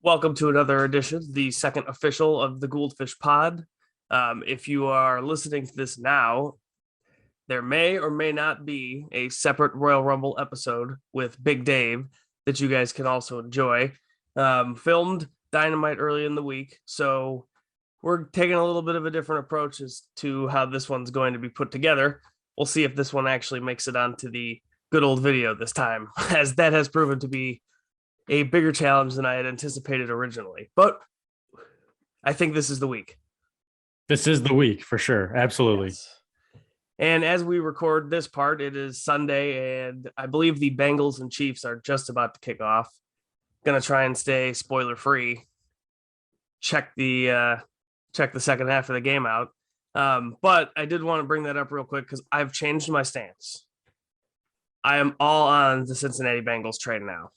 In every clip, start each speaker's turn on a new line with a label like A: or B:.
A: Welcome to another edition, the second official of the Gould-Fish pod. If you are listening to this now, there may or may not be a separate Royal Rumble episode with Big Dave that you guys can also enjoy. Filmed Dynamite early in the week, so we're taking a little bit of a different approach as to how this one's going to be put together. We'll see if this one actually makes it onto the good old video this time, as that has proven to be a bigger challenge than I had anticipated originally. But I think this is the week.
B: This is the week for sure. Absolutely.
A: Yes. And as we record this part, it is Sunday, and I believe the Bengals and Chiefs are just about to kick off. Gonna try and stay spoiler free. Check the second half of the game out. But I did want to bring that up real quick because I've changed my stance. I am all on the Cincinnati Bengals train now.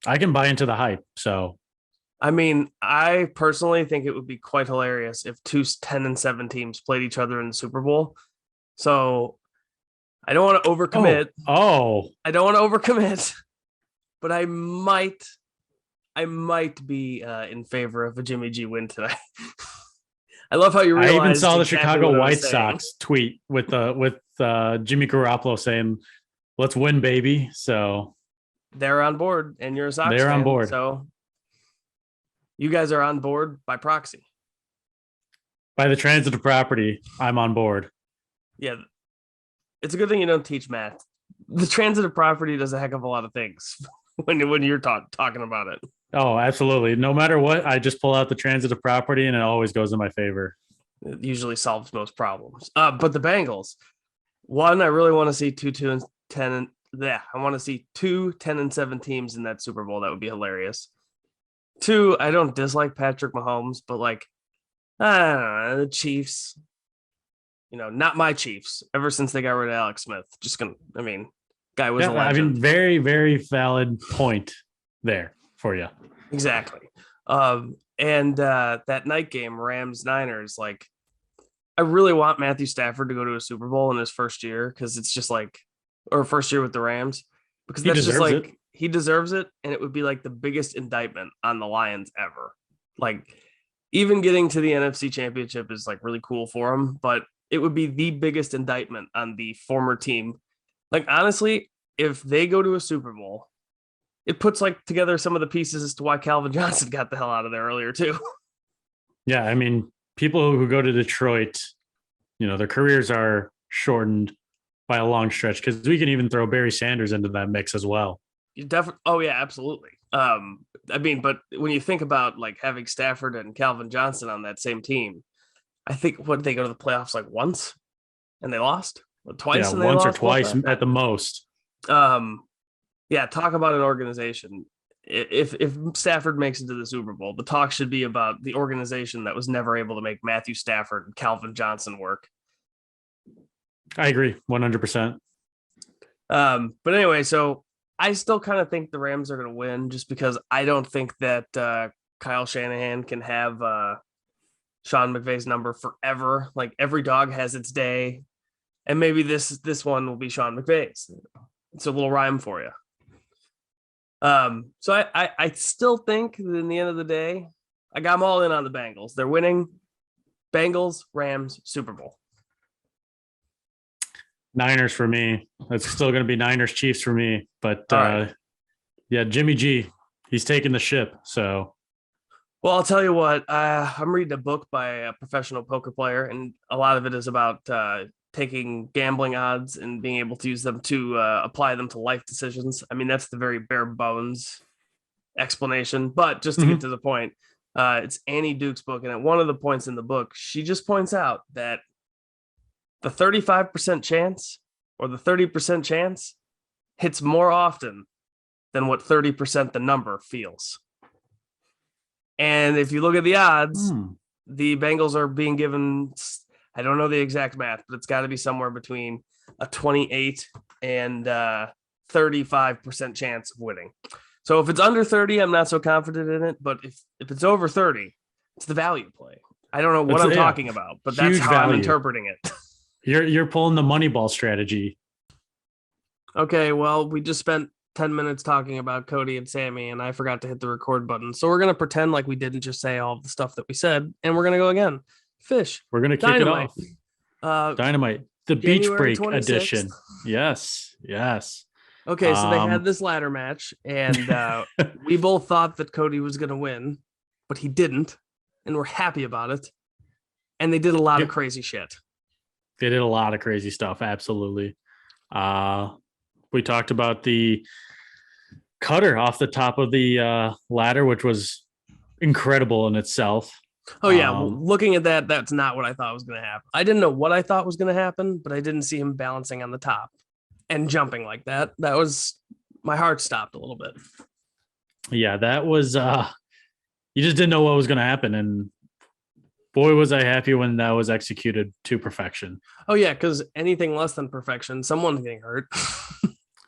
B: I can buy into the hype. So,
A: I mean, I personally think it would be quite hilarious if two 10-7 teams played each other in the Super Bowl. So I don't want to overcommit. I don't want to overcommit, but I might be in favor of a Jimmy G win tonight. I love how you realize.
B: I even saw the
A: exactly
B: Chicago White Sox tweet with Jimmy Garoppolo saying, "Let's win, baby." So
A: they're on board, and you're a Sox fan,
B: on board.
A: So you guys are on board by proxy.
B: By the transitive property, I'm on board.
A: Yeah. It's a good thing you don't teach math. The transitive property does a heck of a lot of things when you're talking about it.
B: Oh, absolutely. No matter what, I just pull out the transitive property and it always goes in my favor.
A: It usually solves most problems. But the Bengals, one, I really want to see 2-10 and I want to see 10-7 teams in that Super Bowl. That would be hilarious. Two, I don't dislike Patrick Mahomes, but I don't know, the Chiefs, not my Chiefs. Ever since they got rid of Alex Smith, guy was a legend.
B: Very, very valid point there for you.
A: Exactly. And that night game, Rams-Niners, I really want Matthew Stafford to go to a Super Bowl in his first year because it's just or first year with the Rams, because that's just he deserves it, and it would be the biggest indictment on the Lions ever. Even getting to the NFC Championship is really cool for him, but it would be the biggest indictment on the former team. Honestly, if they go to a Super Bowl, it puts together some of the pieces as to why Calvin Johnson got the hell out of there earlier too.
B: Yeah, I mean, people who go to Detroit, their careers are shortened by a long stretch, because we can even throw Barry Sanders into that mix as well.
A: You definitely. Oh yeah, absolutely. But when you think about having Stafford and Calvin Johnson on that same team, I think what they go to the playoffs once and they lost, or twice.
B: Yeah,
A: and they
B: once
A: lost?
B: or twice at the most.
A: Yeah, talk about an organization. If Stafford makes it to the Super Bowl, the talk should be about the organization that was never able to make Matthew Stafford and Calvin Johnson work.
B: I agree 100%.
A: But anyway, so I still kind of think the Rams are going to win, just because I don't think that Kyle Shanahan can have Sean McVay's number forever. Every dog has its day, and maybe this one will be Sean McVay's. It's a little rhyme for you. So I still think that in the end of the day, I'm all in on the Bengals. They're winning. Bengals, Rams, Super Bowl.
B: Niners for me. It's still going to be Niners Chiefs for me. But
A: right.
B: Yeah, Jimmy G, he's taking the ship. So,
A: well, I'll tell you what. I'm reading a book by a professional poker player, and a lot of it is about taking gambling odds and being able to use them to apply them to life decisions. I mean, that's the very bare bones explanation. But just to get to the point, it's Annie Duke's book, and at one of the points in the book, she just points out that the 35% chance or the 30% chance hits more often than what 30% the number feels. And if you look at the odds, the Bengals are being given, I don't know the exact math, but it's got to be somewhere between a 28 and 35% chance of winning. So if it's under 30, I'm not so confident in it. But if it's over 30, it's the value play. I don't know what I'm talking about, but that's how I'm interpreting it.
B: You're pulling the Moneyball strategy.
A: Okay, well, we just spent 10 minutes talking about Cody and Sammy, and I forgot to hit the record button. So we're going to pretend like we didn't just say all of the stuff that we said, and we're going to go again. Fish.
B: We're going to kick
A: Dynamite.
B: it off. Dynamite. The Beach
A: January
B: Break
A: 26th.
B: edition. Yes. Yes.
A: Okay, so they had this ladder match, and we both thought that Cody was going to win, but he didn't, and we're happy about it. And they did a lot of crazy shit.
B: They did a lot of crazy stuff. Absolutely. We talked about the cutter off the top of the ladder, which was incredible in itself.
A: Oh, yeah. Looking at that, that's not what I thought was going to happen. I didn't know what I thought was going to happen, but I didn't see him balancing on the top and jumping like that. That was, my heart stopped a little bit.
B: Yeah, that was, you just didn't know what was going to happen. And boy, was I happy when that was executed to perfection.
A: Oh, yeah, because anything less than perfection, someone's getting hurt.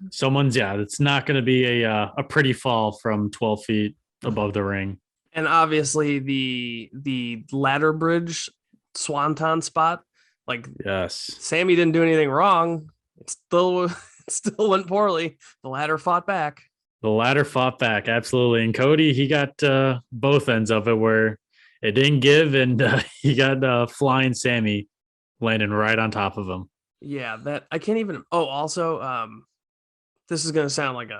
B: It's not going to be a pretty fall from 12 feet above the ring.
A: And obviously the ladder bridge swanton spot, like,
B: yes,
A: Sammy didn't do anything wrong. It still went poorly. The ladder fought back. Absolutely. And Cody, he got both ends of it where it didn't give, and he got flying Sammy landing right on top of him. Yeah, that I can't even. Oh, also, this is going to sound like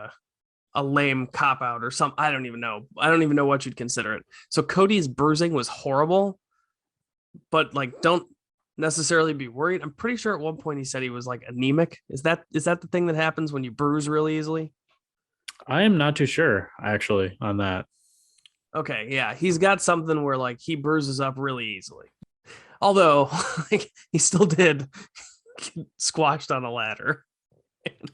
A: a lame cop out or something. I don't even know what you'd consider it. So Cody's bruising was horrible, but like, don't necessarily be worried. I'm pretty sure at one point he said he was like anemic. Is that the thing that happens when you bruise really easily?
B: I am not too sure actually on that.
A: Okay, yeah, he's got something where like he bruises up really easily. Although like, he still did get squashed on a ladder.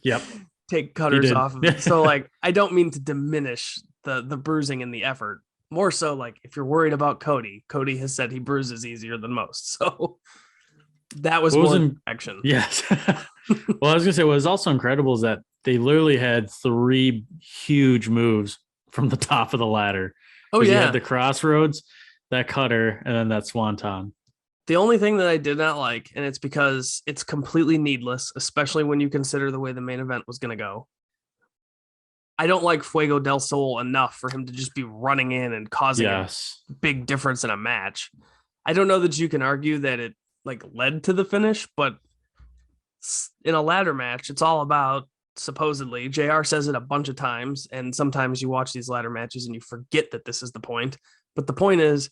B: Yep.
A: Take cutters off of it. So like, I don't mean to diminish the bruising and the effort. More so like, if you're worried about Cody has said he bruises easier than most. So that was more action.
B: Yes. Well, I was gonna say what was also incredible is that they literally had 3 huge moves from the top of the ladder.
A: Oh yeah.
B: You had the crossroads, that cutter, and then that swanton.
A: The only thing that I did not like, and it's because it's completely needless, especially when you consider the way the main event was going to go. I don't like Fuego del Sol enough for him to just be running in and causing a big difference in a match. I don't know that you can argue that it like led to the finish, but in a ladder match, it's all about, supposedly, JR says it a bunch of times, and sometimes you watch these ladder matches and you forget that this is the point. But the point is,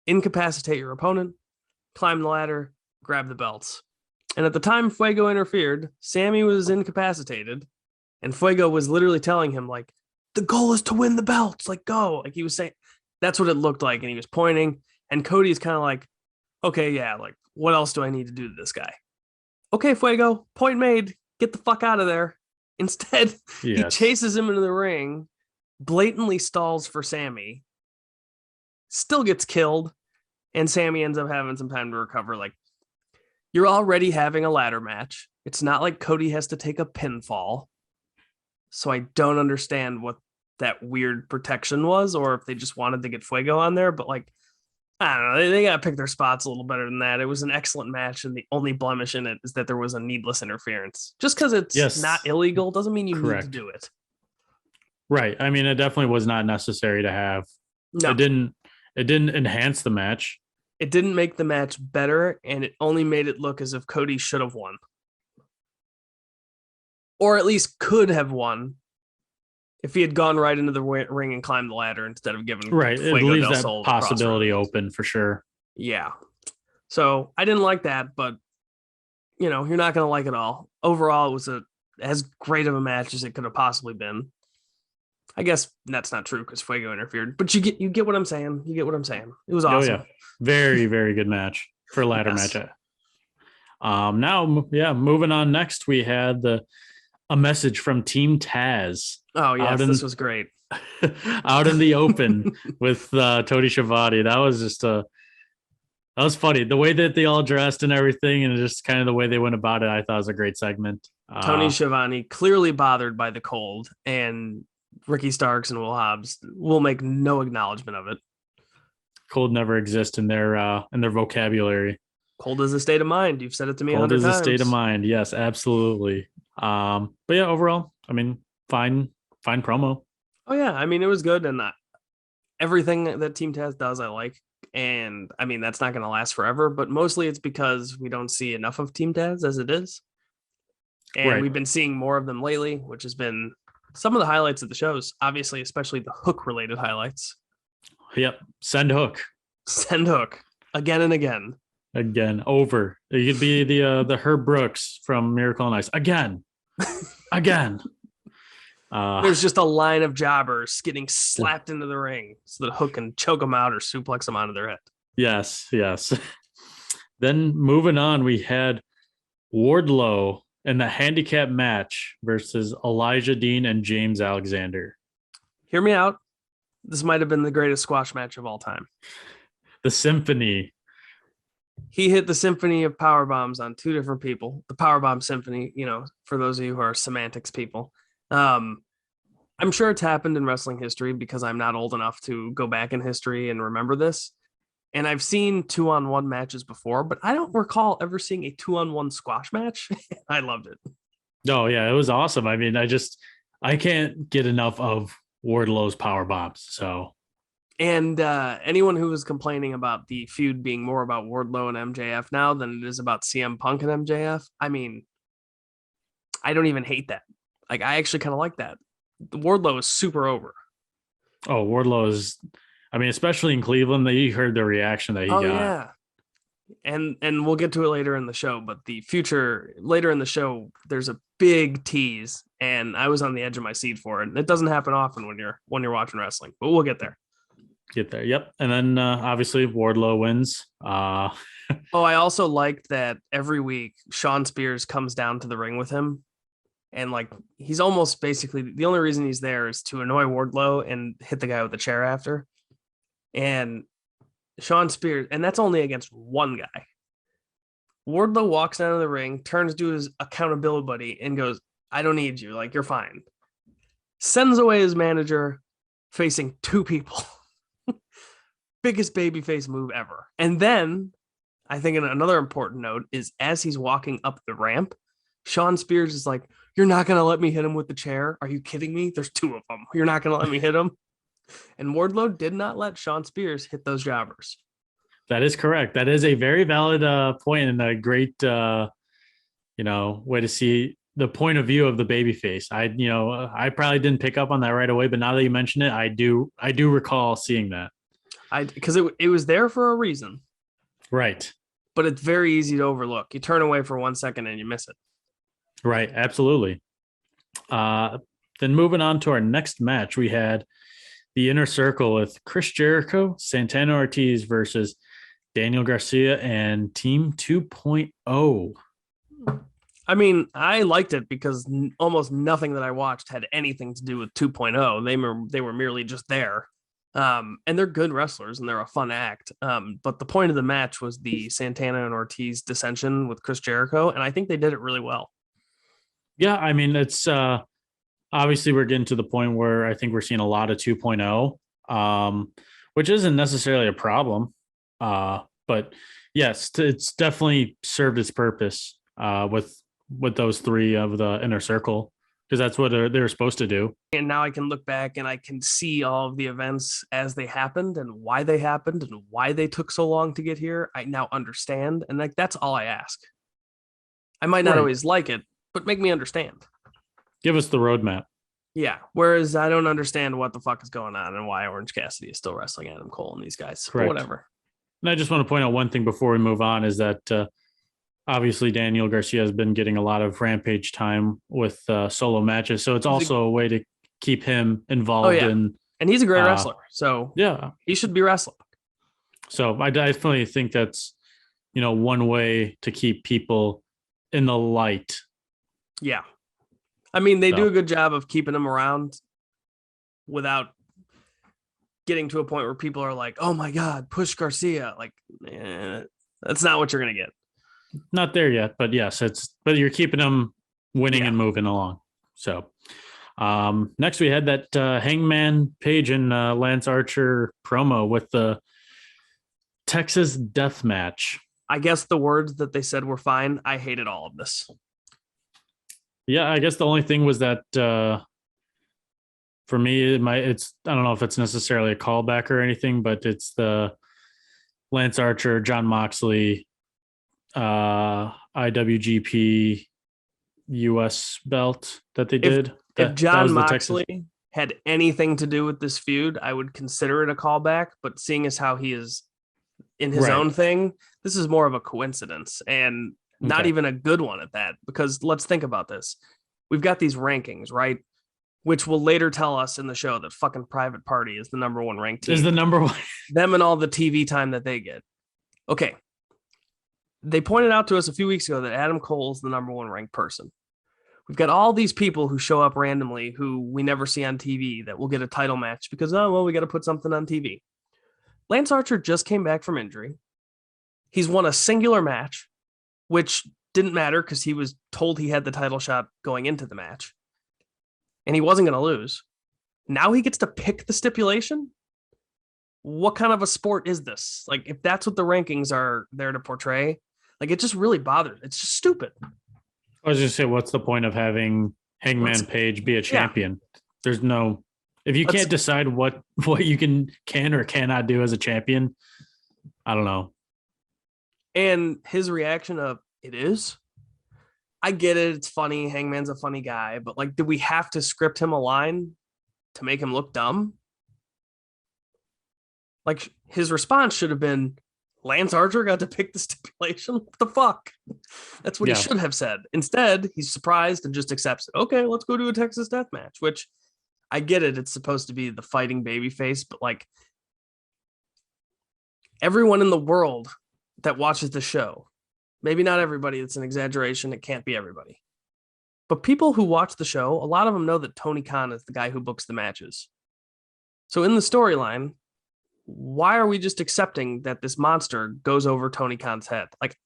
A: incapacitate your opponent, climb the ladder, grab the belts. And at the time Fuego interfered, Sammy was incapacitated, and Fuego was literally telling him, like, the goal is to win the belts, like, go. Like, he was saying, that's what it looked like, and he was pointing, and Cody's kind of like, okay, yeah, like, what else do I need to do to this guy? Okay, Fuego, point made, get the fuck out of there. Instead, he chases him into the ring, blatantly stalls for Sammy, still gets killed, and Sammy ends up having some time to recover. Like, you're already having a ladder match. It's not like Cody has to take a pinfall. So I don't understand what that weird protection was, or if they just wanted to get Fuego on there. But like, I don't know. They got to pick their spots a little better than that. It was an excellent match, and the only blemish in it is that there was a needless interference. Just because it's not illegal doesn't mean you need to do it.
B: Right. I mean, it definitely was not necessary to have. No. It didn't enhance the match.
A: It didn't make the match better, and it only made it look as if Cody should have won. Or at least could have won if he had gone right into the ring and climbed the ladder instead of giving
B: Fuego it leaves that possibility open for sure.
A: Yeah. So I didn't like that, but you know, you're not going to like it all. Overall, it was as great of a match as it could have possibly been. I guess that's not true because Fuego interfered, but you get what I'm saying. You get what I'm saying. It was awesome.
B: Oh, yeah. Very, very good match for a ladder match. Now, moving on next, we had a message from Team Taz.
A: Oh, yes, this was great.
B: Out in the open with Tony Schiavone. That was just that was funny. The way that they all dressed and everything, and just kind of the way they went about it, I thought was a great segment.
A: Tony Schiavone clearly bothered by the cold, and Ricky Starks and Will Hobbs will make no acknowledgement of it.
B: Cold never exists in their vocabulary.
A: Cold is a state of mind. You've said it to me 100 times.
B: Cold is a state of mind. Yes, absolutely. But yeah, overall, I mean, fine fine promo.
A: Oh yeah, I mean it was good, and everything that Team Taz does, I like. And I mean that's not going to last forever, but mostly it's because we don't see enough of Team Taz as it is, and
B: Right.
A: we've been seeing more of them lately, which has been some of the highlights of the shows. Obviously, especially the Hook related highlights.
B: Yep. Send Hook.
A: Send Hook again and again.
B: Again, over. You could be the Herb Brooks from Miracle on Ice. Again. Again.
A: There's just a line of jobbers getting slapped into the ring so that Hook can choke them out or suplex them onto their head.
B: Yes, yes. Then moving on, we had Wardlow in the handicap match versus Elijah Dean and James Alexander.
A: Hear me out. This might have been the greatest squash match of all time.
B: The Symphony.
A: He hit the symphony of power bombs on two different people. The power bomb symphony, for those of you who are semantics people. I'm sure it's happened in wrestling history because I'm not old enough to go back in history and remember this. And I've seen 2-on-1 matches before, but I don't recall ever seeing a 2-on-1 squash match. I loved it.
B: Oh, yeah, it was awesome. I mean, I can't get enough of Wardlow's power bombs. So,
A: and anyone who was complaining about the feud being more about Wardlow and MJF now than it is about CM Punk and MJF, I mean, I don't even hate that. Like, I actually kind of like that. The Wardlow is super over.
B: Oh, Wardlow is, I mean, especially in Cleveland, you heard the reaction that he got.
A: Yeah. And we'll get to it later in the show, but later in the show, there's a big tease, and I was on the edge of my seat for it. And it doesn't happen often when you're watching wrestling, but we'll get there.
B: Yep. And then obviously Wardlow wins.
A: I also liked that every week Sean Spears comes down to the ring with him, and like he's almost basically the only reason he's there is to annoy Wardlow and hit the guy with the chair after. And Sean Spears, and that's only against one guy. Wardlow walks down to the ring, turns to his accountability buddy, and goes, "I don't need you. Like, you're fine." Sends away his manager facing two people. Biggest babyface move ever. And then, I think another important note is as he's walking up the ramp, Sean Spears is like, "You're not going to let me hit him with the chair? Are you kidding me? There's two of them. You're not going to let me hit him?" And Wardlow did not let Sean Spears hit those jobbers.
B: That is correct. That is a very valid point and a great, way to see the point of view of the babyface. I probably didn't pick up on that right away, but now that you mention it, I do recall seeing that.
A: Because it was there for a reason.
B: Right.
A: But it's very easy to overlook. You turn away for 1 second and you miss it.
B: Right. Absolutely. Then moving on to our next match, we had the Inner Circle with Chris Jericho, Santana Ortiz versus Daniel Garcia and Team 2.0.
A: I mean, I liked it because almost nothing that I watched had anything to do with 2.0. They were merely just there. And they're good wrestlers and they're a fun act. But the point of the match was the Santana and Ortiz dissension with Chris Jericho. And I think they did it really well.
B: Yeah. I mean, it's obviously we're getting to the point where I think we're seeing a lot of 2.0, which isn't necessarily a problem. But yes, it's definitely served its purpose with those three of the Inner Circle, because that's what they're supposed to do.
A: And now I can look back and I can see all of the events as they happened and why they happened and why they took so long to get here. I now understand. And like, that's all I ask. I might not always like it, but make me understand.
B: Give us the roadmap.
A: Yeah. Whereas I don't understand what the fuck is going on and why Orange Cassidy is still wrestling Adam Cole and these guys. Correct. But whatever.
B: And I just want to point out one thing before we move on is that obviously Daniel Garcia has been getting a lot of Rampage time with solo matches. So it's also a way to keep him involved in.
A: And he's a great wrestler. So
B: yeah,
A: he should be wrestling.
B: So I definitely think that's, one way to keep people in the light.
A: Yeah. I mean, they do a good job of keeping him around without getting to a point where people are like, "Oh my God, push Garcia." Like, that's not what you're going to get.
B: Not there yet, but yes, but you're keeping them winning and moving along. So next we had that Hangman Page and Lance Archer promo with the Texas Death Match.
A: I guess the words that they said were fine. I hated all of this.
B: Yeah, I guess the only thing was that For me, it's I don't know if it's necessarily a callback or anything, but it's the Lance Archer, John Moxley, IWGP US belt that they did.
A: If
B: That
A: John
B: was the Texas.
A: Moxley had anything to do with this feud, I would consider it a callback. But seeing as how he is in his
B: Right.
A: own thing, this is more of a coincidence and not
B: Okay.
A: even a good one at that. Because let's think about this. We've got these rankings, right? Which will later tell us in the show that fucking Private Party is the number one ranked team.
B: Is the number one.
A: Them and all the TV time that they get. Okay. They pointed out to us a few weeks ago that Adam Cole is the number one ranked person. We've got all these people who show up randomly who we never see on TV that will get a title match because, oh, well, we got to put something on TV. Lance Archer just came back from injury. He's won a singular match, which didn't matter because he was told he had the title shot going into the match. And he wasn't going to lose. Now he gets to pick the stipulation? What kind of a sport is this? Like, if that's what the rankings are there to portray, like, it just really bothers. It's just stupid.
B: I was just saying, what's the point of having Hangman Page be a champion? Yeah. There's no, if you can't decide what you can or cannot do as a champion, I don't know.
A: And his reaction of it is, I get it. It's funny. Hangman's a funny guy, but like, did we have to script him a line to make him look dumb? Like, his response should have been, Lance Archer got to pick the stipulation. What the fuck? That's what he should have said. Instead, he's surprised and just accepts it. Okay, let's go to a Texas death match, which I get it. It's supposed to be the fighting babyface, but like, everyone in the world that watches the show, maybe not everybody, it's an exaggeration. It can't be everybody. But people who watch the show, a lot of them know that Tony Khan is the guy who books the matches. So in the storyline, why are we just accepting that this monster goes over Tony Khan's head? Like,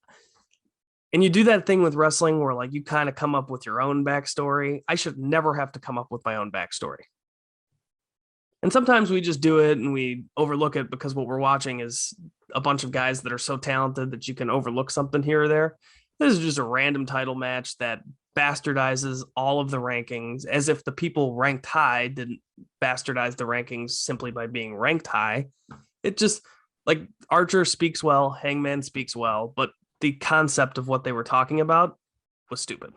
A: and you do that thing with wrestling where like you kind of come up with your own backstory. I should never have to come up with my own backstory. And sometimes we just do it and we overlook it because what we're watching is a bunch of guys that are so talented that you can overlook something here or there. This is just a random title match that bastardizes all of the rankings as if the people ranked high didn't bastardize the rankings simply by being ranked high. It just, like, Archer speaks well, Hangman speaks well, but the concept of what they were talking about was stupid.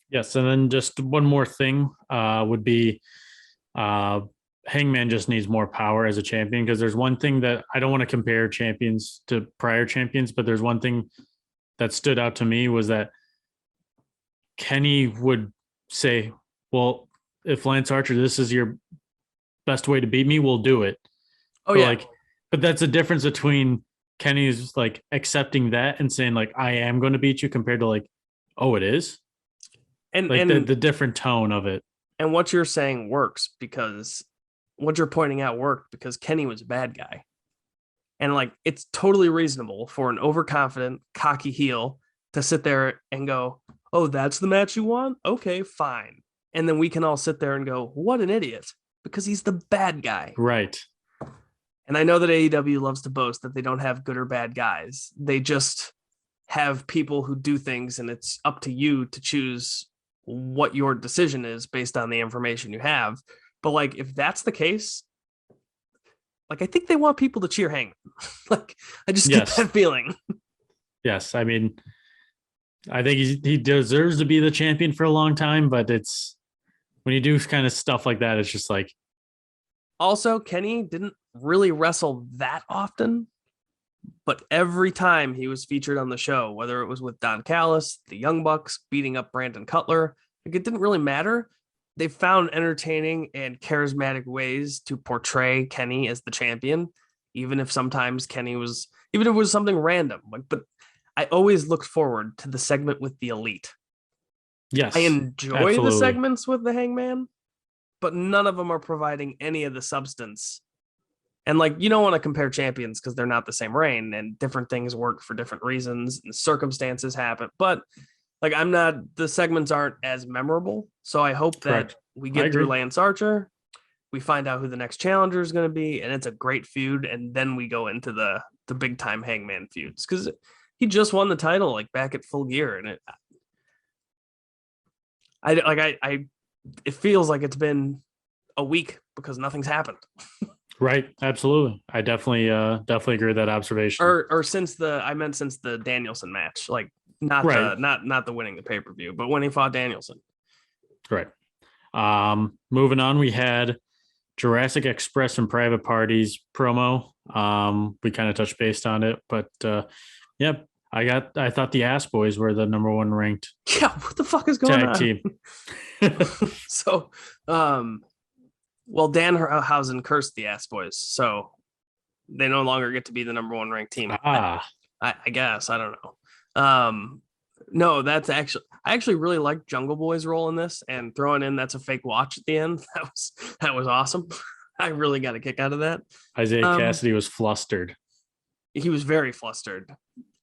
B: Yes, and then just one more thing would be Hangman just needs more power as a champion, because there's one thing that I don't want to compare champions to prior champions, but there's one thing that stood out to me was that Kenny would say, well, if Lance Archer, this is your best way to beat me, we'll do it.
A: Oh, yeah.
B: But that's a difference between Kenny's like accepting that and saying like, I am going to beat you, compared to like, oh, it is. And like the different tone of it.
A: And what you're saying works because what you're pointing out worked because Kenny was a bad guy. And like, it's totally reasonable for an overconfident, cocky heel to sit there and go, oh, that's the match you want? Okay, fine. And then we can all sit there and go, what an idiot, because he's the bad guy.
B: Right.
A: And I know that AEW loves to boast that they don't have good or bad guys. They just have people who do things, and it's up to you to choose what your decision is based on the information you have. But like, if that's the case, like, I think they want people to cheer Hangman. Like, I just get that feeling.
B: Yes. I mean, I think he deserves to be the champion for a long time, but it's when you do kind of stuff like that, it's just like.
A: Also, Kenny didn't really wrestle that often, but every time he was featured on the show, whether it was with Don Callis, the Young Bucks, beating up Brandon Cutler, like, it didn't really matter. They found entertaining and charismatic ways to portray Kenny as the champion, even if sometimes even if it was something random. Like, but I always looked forward to the segment with the Elite.
B: Yes,
A: I enjoy the segments with the Hangman, but none of them are providing any of the substance. And like, you don't want to compare champions because they're not the same reign, and different things work for different reasons and circumstances happen. But like, the segments aren't as memorable. So I hope that we get through Lance Archer, we find out who the next challenger is going to be, and it's a great feud. And then we go into the big time Hangman feuds, because he just won the title like back at Full Gear. And it feels like it's been a week because nothing's happened.
B: Right. Absolutely. I definitely agree with that observation.
A: Or since the Danielson match, like not the winning the pay-per-view, but when he fought Danielson.
B: Right. Moving on, we had Jurassic Express and Private Parties promo. We kind of touched base on it, but yep. I thought the Ass Boys were the number one ranked.
A: Yeah, what the fuck is going on?
B: Team.
A: So, well, Danhausen cursed the Ass Boys, so they no longer get to be the number one ranked team. I guess I don't know. No, I actually really liked Jungle Boy's role in this, and throwing in that's a fake watch at the end. That was awesome. I really got a kick out of that.
B: Isaiah Cassidy was flustered.
A: He was very flustered.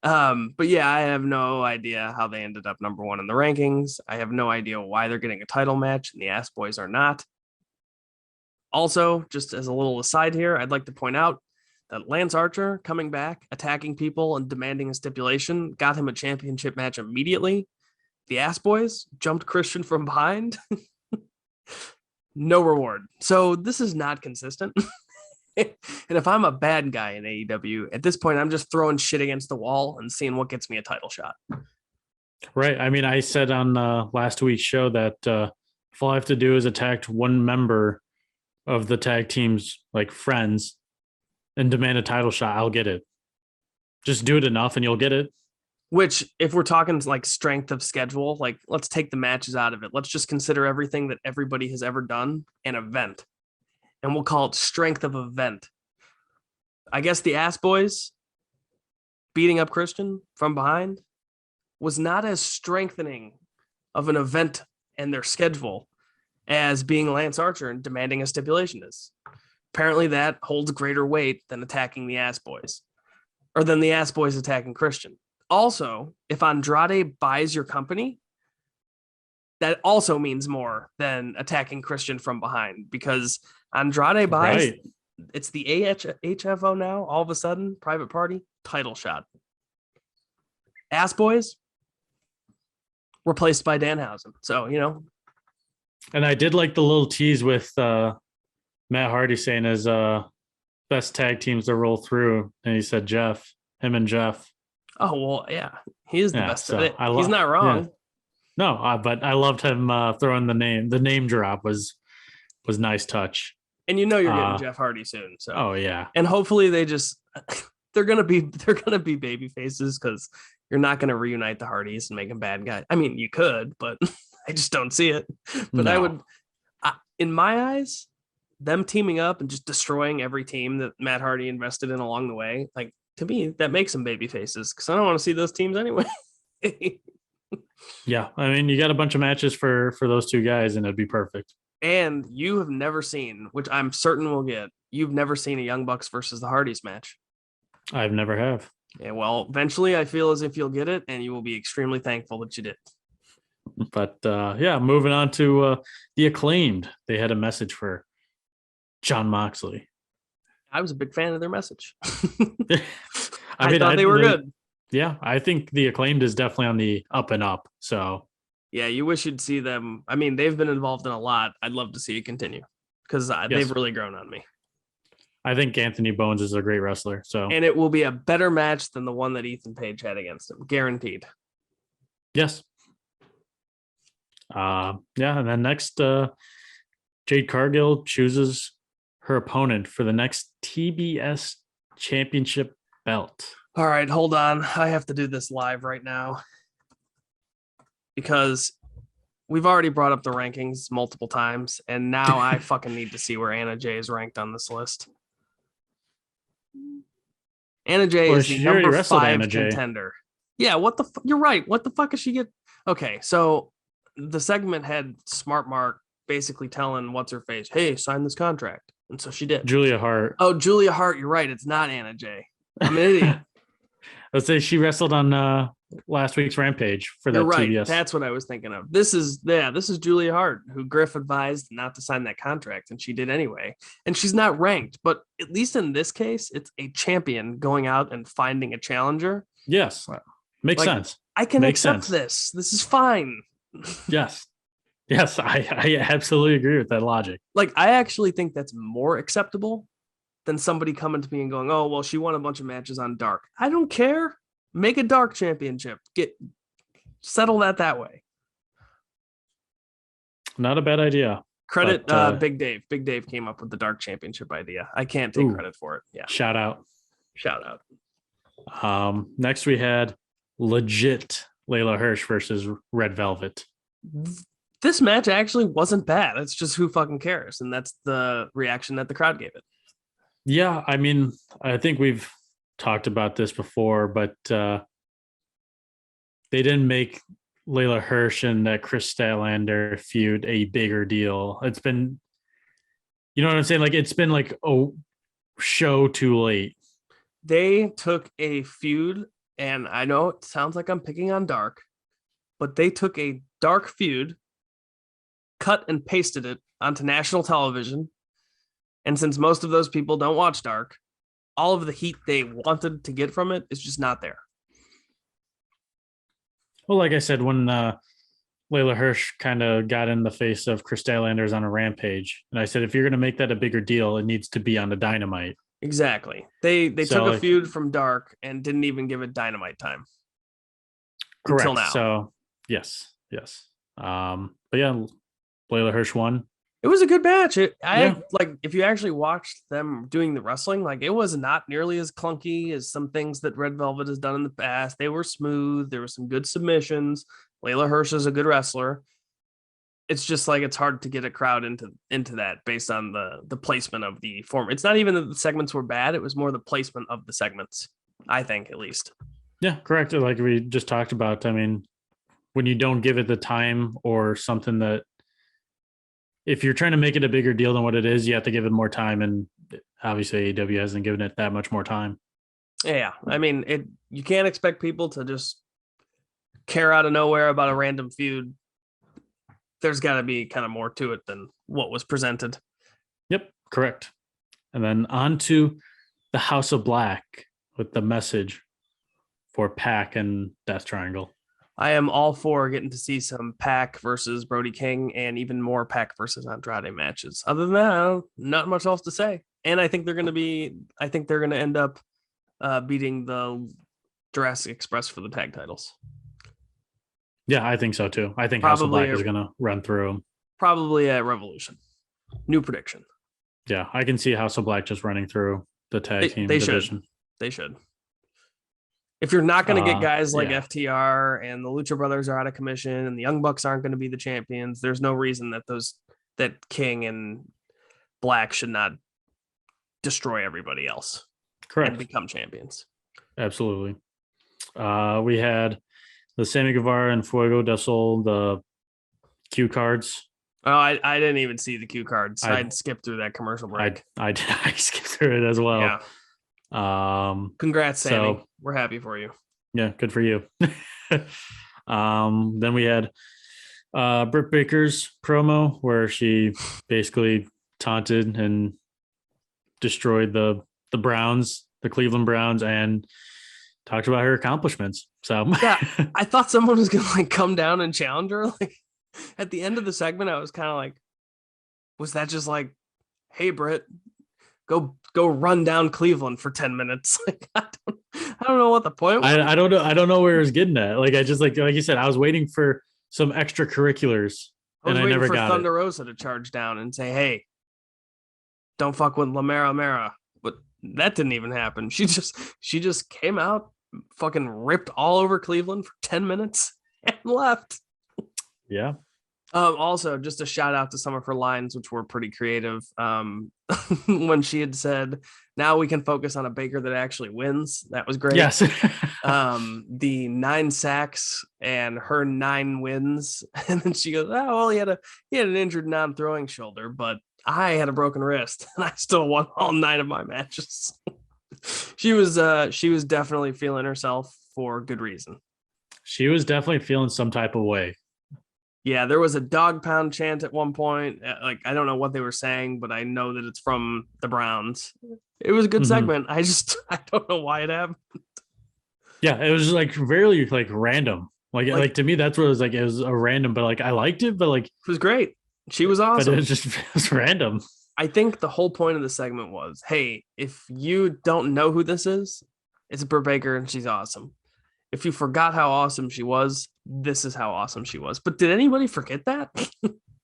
A: But yeah, I have no idea how they ended up number one in the rankings. I have no idea why they're getting a title match and the Ass Boys are not. Also, just as a little aside here, I'd like to point out that Lance Archer coming back, attacking people and demanding a stipulation got him a championship match immediately. The Ass Boys jumped Christian from behind. No reward. So this is not consistent. And if I'm a bad guy in AEW, at this point, I'm just throwing shit against the wall and seeing what gets me a title shot.
B: Right. I mean, I said on last week's show that if all I have to do is attack one member of the tag team's like friends and demand a title shot, I'll get it. Just do it enough and you'll get it.
A: Which, if we're talking like strength of schedule, like let's take the matches out of it. Let's just consider everything that everybody has ever done an event. And we'll call it strength of event. I guess the Ass Boys beating up Christian from behind was not as strengthening of an event and their schedule as being Lance Archer and demanding a stipulation is. Apparently that holds greater weight than attacking the Ass Boys, or than the Ass Boys attacking Christian. Also, if Andrade buys your company, that also means more than attacking Christian from behind, because Andrade buys, It's the HFO now, all of a sudden, Private Party, title shot. Ass Boys, replaced by Danhausen. So, you know.
B: And I did like the little tease with Matt Hardy saying his best tag teams to roll through. And he said him and Jeff.
A: Oh, well, yeah. He is the best at it. He's not wrong.
B: Yeah. No, but I loved him throwing the name. The name drop was nice touch.
A: And you know you're getting Jeff Hardy soon. So.
B: Oh yeah.
A: And hopefully they're gonna be baby faces, because you're not gonna reunite the Hardys and make them bad guys. I mean, you could, but I just don't see it. But no. In my eyes, them teaming up and just destroying every team that Matt Hardy invested in along the way, like, to me, that makes them baby faces, because I don't want to see those teams anyway.
B: Yeah, I mean, you got a bunch of matches for those two guys, and it'd be perfect.
A: And you have never seen, which I'm certain we'll get, you've never seen a Young Bucks versus the Hardys match.
B: I've never have.
A: Yeah, well, eventually I feel as if you'll get it, and you will be extremely thankful that you did.
B: But yeah, moving on to the Acclaimed. They had a message for Jon Moxley.
A: I was a big fan of their message.
B: I
A: thought they were good.
B: Yeah, I think the Acclaimed is definitely on the up and up. So
A: yeah, you wish you'd see them. I mean, they've been involved in a lot. I'd love to see it continue, because they've really grown on me.
B: I think Anthony Bones is a great wrestler. So,
A: and it will be a better match than the one that Ethan Page had against him, guaranteed.
B: Yes. Yeah, and then next, Jade Cargill chooses her opponent for the next TBS Championship belt.
A: All right, hold on. I have to do this live right now, because we've already brought up the rankings multiple times, and now I fucking need to see where Anna Jay is ranked on this list. Anna Jay is the number 5 contender. Yeah, what the you're right. What the fuck is she get? Okay, so the segment had Smart Mark basically telling what's her face, hey, sign this contract. And so she did.
B: Julia Hart.
A: Oh, Julia Hart, you're right. It's not Anna Jay. I'm an idiot.
B: Let's say she wrestled on last week's Rampage for that. You're right. TBS.
A: That's what I was thinking of. This is Julia Hart, who Griff advised not to sign that contract, and she did anyway. And she's not ranked, but at least in this case, it's a champion going out and finding a challenger.
B: Yes. Makes sense.
A: I can accept this. This is fine.
B: Yes. Yes, I absolutely agree with that logic.
A: Like, I actually think that's more acceptable than somebody coming to me and going, "Oh, well, she won a bunch of matches on dark." I don't care. Make a dark championship. Settle that way.
B: Not a bad idea.
A: Credit
B: But
A: Big Dave. Big Dave came up with the dark championship idea. I can't take
B: ooh,
A: credit for it. Yeah.
B: shout out.
A: Shout out.
B: Next we had legit Layla Hirsch versus Red Velvet.
A: This match actually wasn't bad. It's just who fucking cares, and that's the reaction that the crowd gave it.
B: Yeah, I mean, I think we've talked about this before, but they didn't make Layla Hirsch and that Chris Statlander feud a bigger deal. It's been, you know what I'm saying? Like, it's been like a show too late.
A: They took a feud, and I know it sounds like I'm picking on Dark, but they took a Dark feud, cut and pasted it onto national television. And since most of those people don't watch Dark, all of the heat they wanted to get from it is just not there.
B: Well, like I said, when Layla Hirsch kind of got in the face of Chris Statlander's on a Rampage, and I said, if you're going to make that a bigger deal, it needs to be on the Dynamite.
A: Exactly. They took a feud from Dark and didn't even give it Dynamite time.
B: Correct.
A: Until now.
B: So yes. But yeah, Layla Hirsch won.
A: It was a good match. Like, if you actually watched them doing the wrestling, like, it was not nearly as clunky as some things that Red Velvet has done in the past. They were smooth. There were some good submissions. Layla Hirsch is a good wrestler. It's just like it's hard to get a crowd into that based on the placement of the form. It's not even that the segments were bad. It was more the placement of the segments, I think, at least.
B: Yeah, correct. Like we just talked about. I mean, when you don't give it the time or something that, if you're trying to make it a bigger deal than what it is, you have to give it more time. And obviously AEW hasn't given it that much more time.
A: Yeah. I mean, you can't expect people to just care out of nowhere about a random feud. There's got to be kind of more to it than what was presented.
B: Yep, correct. And then on to the House of Black with the message for Pac and Death Triangle.
A: I am all for getting to see some Pac versus Brody King and even more Pac versus Andrade matches. Other than that, not much else to say. And I think they're going to end up beating the Jurassic Express for the tag titles.
B: Yeah, I think so too. I think House of Black is going to run through them.
A: Probably at Revolution. New prediction.
B: Yeah, I can see House of Black just running through the tag team division.
A: They should. If you're not going to get guys like FTR and the Lucha Brothers are out of commission and the Young Bucks aren't going to be the champions, there's no reason that King and Black should not destroy everybody else.
B: Correct.
A: And become champions.
B: Absolutely. We had the Sammy Guevara and Fuego del Sol, the cue cards.
A: Oh, I didn't even see the cue cards. I'd skipped through that commercial break.
B: I skipped through it as well.
A: Yeah. Congrats, Sammy. We're happy for you.
B: Yeah, good for you. Then we had Britt Baker's promo where she basically taunted and destroyed the Browns, the Cleveland Browns, and talked about her accomplishments. So
A: yeah, I thought someone was gonna come down and challenge her. Like at the end of the segment, I was kind of like, was that just like, hey Britt, go run down Cleveland for 10 minutes? Like I don't know what the point was.
B: I don't know where it was getting at. Like I just like you said, I was waiting for some extracurriculars and I never got
A: Thunder Rosa to charge down and say, hey, don't fuck with Lamera. But that didn't even happen. She just came out, fucking ripped all over Cleveland for 10 minutes and left.
B: Yeah.
A: Also, just a shout out to some of her lines, which were pretty creative. When she had said, now we can focus on a Baker that actually wins. That was great.
B: Yes.
A: The 9 sacks and her 9 wins. And then she goes, oh, well, he had an injured non-throwing shoulder, but I had a broken wrist and I still won all 9 of my matches. She was definitely feeling herself for good reason.
B: She was definitely feeling some type of way.
A: Yeah, there was a dog pound chant at one point. Like, I don't know what they were saying, but I know that it's from the Browns. It was a good segment. I don't know why it happened.
B: Yeah, it was like very like random. Like to me, that's what it was like. It was a random, but like I liked it, but like
A: it was great. She was
B: but
A: awesome.
B: it was random.
A: I think the whole point of the segment was, hey, if you don't know who this is, it's Britt Baker and she's awesome. If you forgot how awesome she was, this is how awesome she was. But did anybody forget that?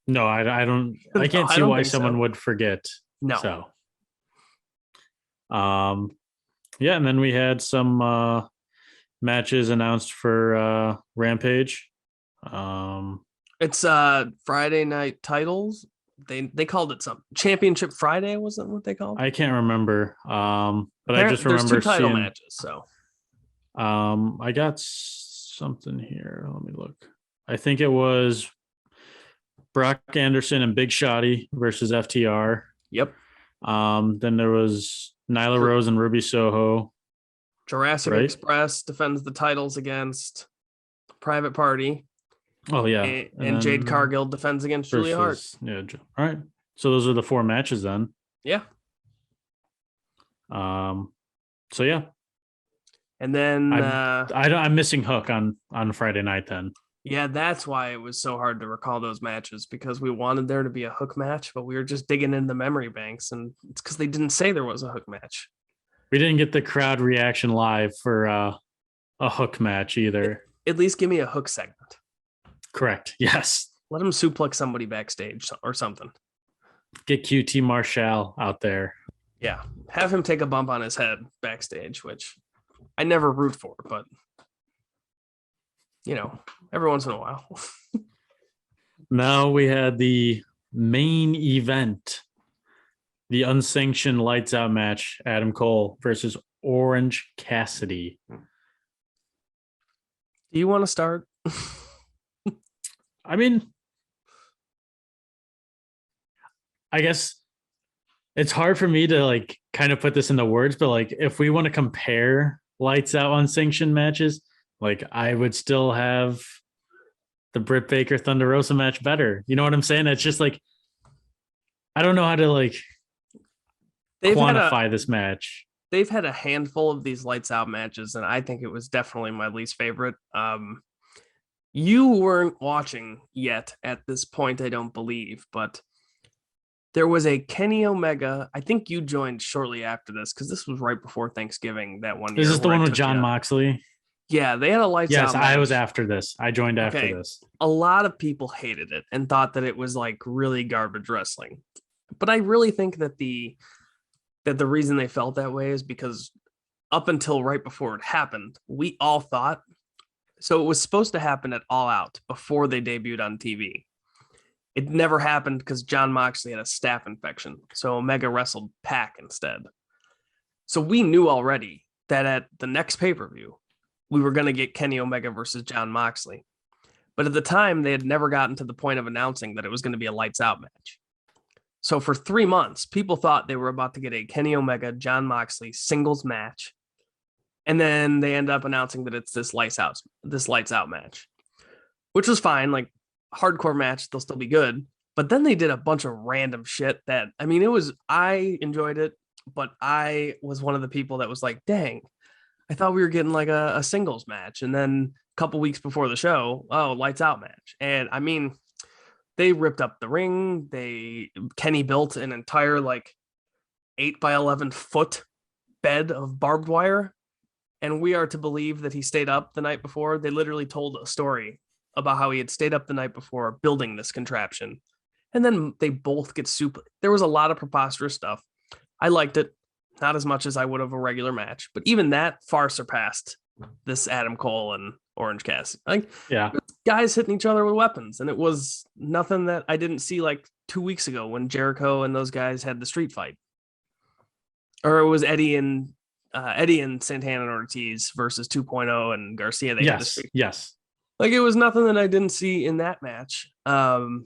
B: No, I don't.
A: No,
B: I can't
A: I
B: see
A: don't
B: why
A: think
B: someone
A: so.
B: would forget.
A: No.
B: So, yeah, and then we had some matches announced for Rampage.
A: It's Friday night titles. They called it something. Championship Friday, wasn't what they called?
B: I can't remember. But I just
A: There's two
B: remember
A: title
B: seeing.
A: matches, so
B: I got something here. Let me look. I think it was Brock Anderson and Big Shotty versus FTR.
A: yep.
B: Then there was Nyla Rose and Ruby Soho.
A: Jurassic
B: Right?
A: Express defends the titles against Private Party.
B: Oh yeah,
A: And Jade Cargill defends against Julia Hart.
B: Yeah. All right. So those are the 4 matches then.
A: Yeah.
B: So yeah.
A: And then
B: I'm missing Hook on Friday night then.
A: Yeah, that's why it was so hard to recall those matches, because we wanted there to be a Hook match, but we were just digging in the memory banks, and it's because they didn't say there was a Hook match.
B: We didn't get the crowd reaction live for a Hook match either.
A: At least give me a Hook segment.
B: Correct. Yes.
A: Let him suplex somebody backstage or something.
B: Get QT Marshall out there.
A: Yeah. Have him take a bump on his head backstage, which I never root for, but every once in a while.
B: Now we had the main event, the unsanctioned lights out match, Adam Cole versus Orange Cassidy.
A: Do you want to start?
B: I mean, I guess it's hard for me to like kind of put this into words, but like if we want to compare lights out unsanctioned matches, like I would still have the Britt Baker Thunder Rosa match better. You know what I'm saying? It's just like I don't know how to like quantify this match.
A: They've had a handful of these lights out matches, and I think it was definitely my least favorite. You weren't watching yet at this point, I don't believe, but there was a Kenny Omega. I think you joined shortly after this, because this was right before Thanksgiving that one year.
B: Is this the one with John Moxley?
A: Yeah, they had a lights out match.
B: Yes, I was after this. I joined after this.
A: A lot of people hated it and thought that it was like really garbage wrestling. But I really think that the reason they felt that way is because up until right before it happened, we all thought, so it was supposed to happen at All Out before they debuted on TV. It never happened because John Moxley had a staph infection, so Omega wrestled Pac instead. So we knew already that at the next pay-per-view, we were going to get Kenny Omega versus John Moxley. But at the time, they had never gotten to the point of announcing that it was going to be a lights out match. So for 3 months, people thought they were about to get a Kenny Omega, John Moxley singles match. And then they end up announcing that it's this lights out match, which was fine. Like hardcore match, they'll still be good. But then they did a bunch of random shit that, I mean, I enjoyed it, but I was one of the people that was like, dang, I thought we were getting like a singles match. And then a couple weeks before the show, lights out match. And I mean, they ripped up the ring. Kenny built an entire like 8 by 11 foot bed of barbed wire. And we are to believe that he stayed up the night before. They literally told a story about how he had stayed up the night before building this contraption. And then they both get super. There was a lot of preposterous stuff. I liked it. Not as much as I would have a regular match, but even that far surpassed this Adam Cole and Orange Cassidy. Like,
B: yeah,
A: guys hitting each other with weapons, and it was nothing that I didn't see like 2 weeks ago when Jericho and those guys had the street fight, or it was Eddie and Santana and Ortiz versus 2.0 and Garcia. They had the street.
B: Yes.
A: Like it was nothing that I didn't see in that match. Only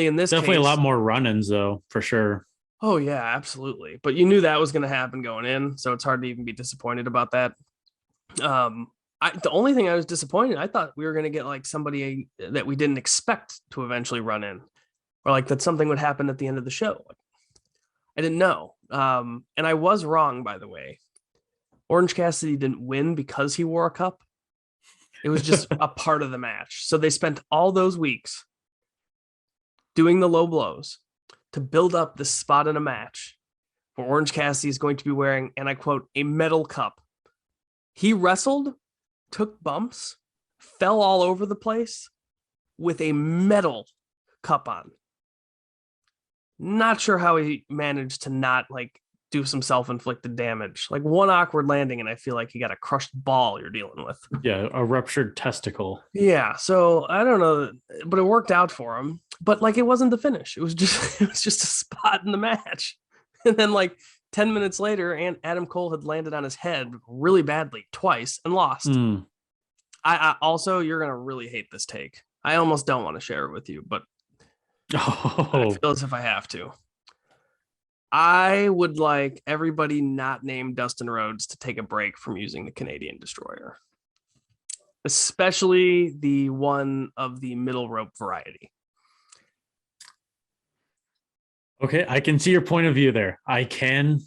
A: in this
B: definitely
A: case,
B: a lot more run-ins though, for sure.
A: Oh yeah, absolutely. But you knew that was going to happen going in, so it's hard to even be disappointed about that. The only thing I was disappointed, I thought we were going to get like somebody that we didn't expect to eventually run in, or like that something would happen at the end of the show. I didn't know. And I was wrong, by the way. Orange Cassidy didn't win because he wore a cup. It was just a part of the match. So they spent all those weeks doing the low blows to build up this spot in a match where Orange Cassidy is going to be wearing, and I quote, a metal cup. He wrestled, took bumps, fell all over the place with a metal cup on. Not sure how he managed to not do some self-inflicted damage. Like one awkward landing, and I feel like he got a crushed ball you're dealing with.
B: Yeah, a ruptured testicle.
A: Yeah, so I don't know, but it worked out for him. But it wasn't the finish. It was just a spot in the match. And then 10 minutes later, and Adam Cole had landed on his head really badly twice and lost. I also, you're gonna really hate this take. I almost don't want to share it with you, but I feel as if I have to. I would like everybody not named Dustin Rhodes to take a break from using the Canadian Destroyer, especially the one of the middle rope variety.
B: Okay, I can see your point of view there. I can't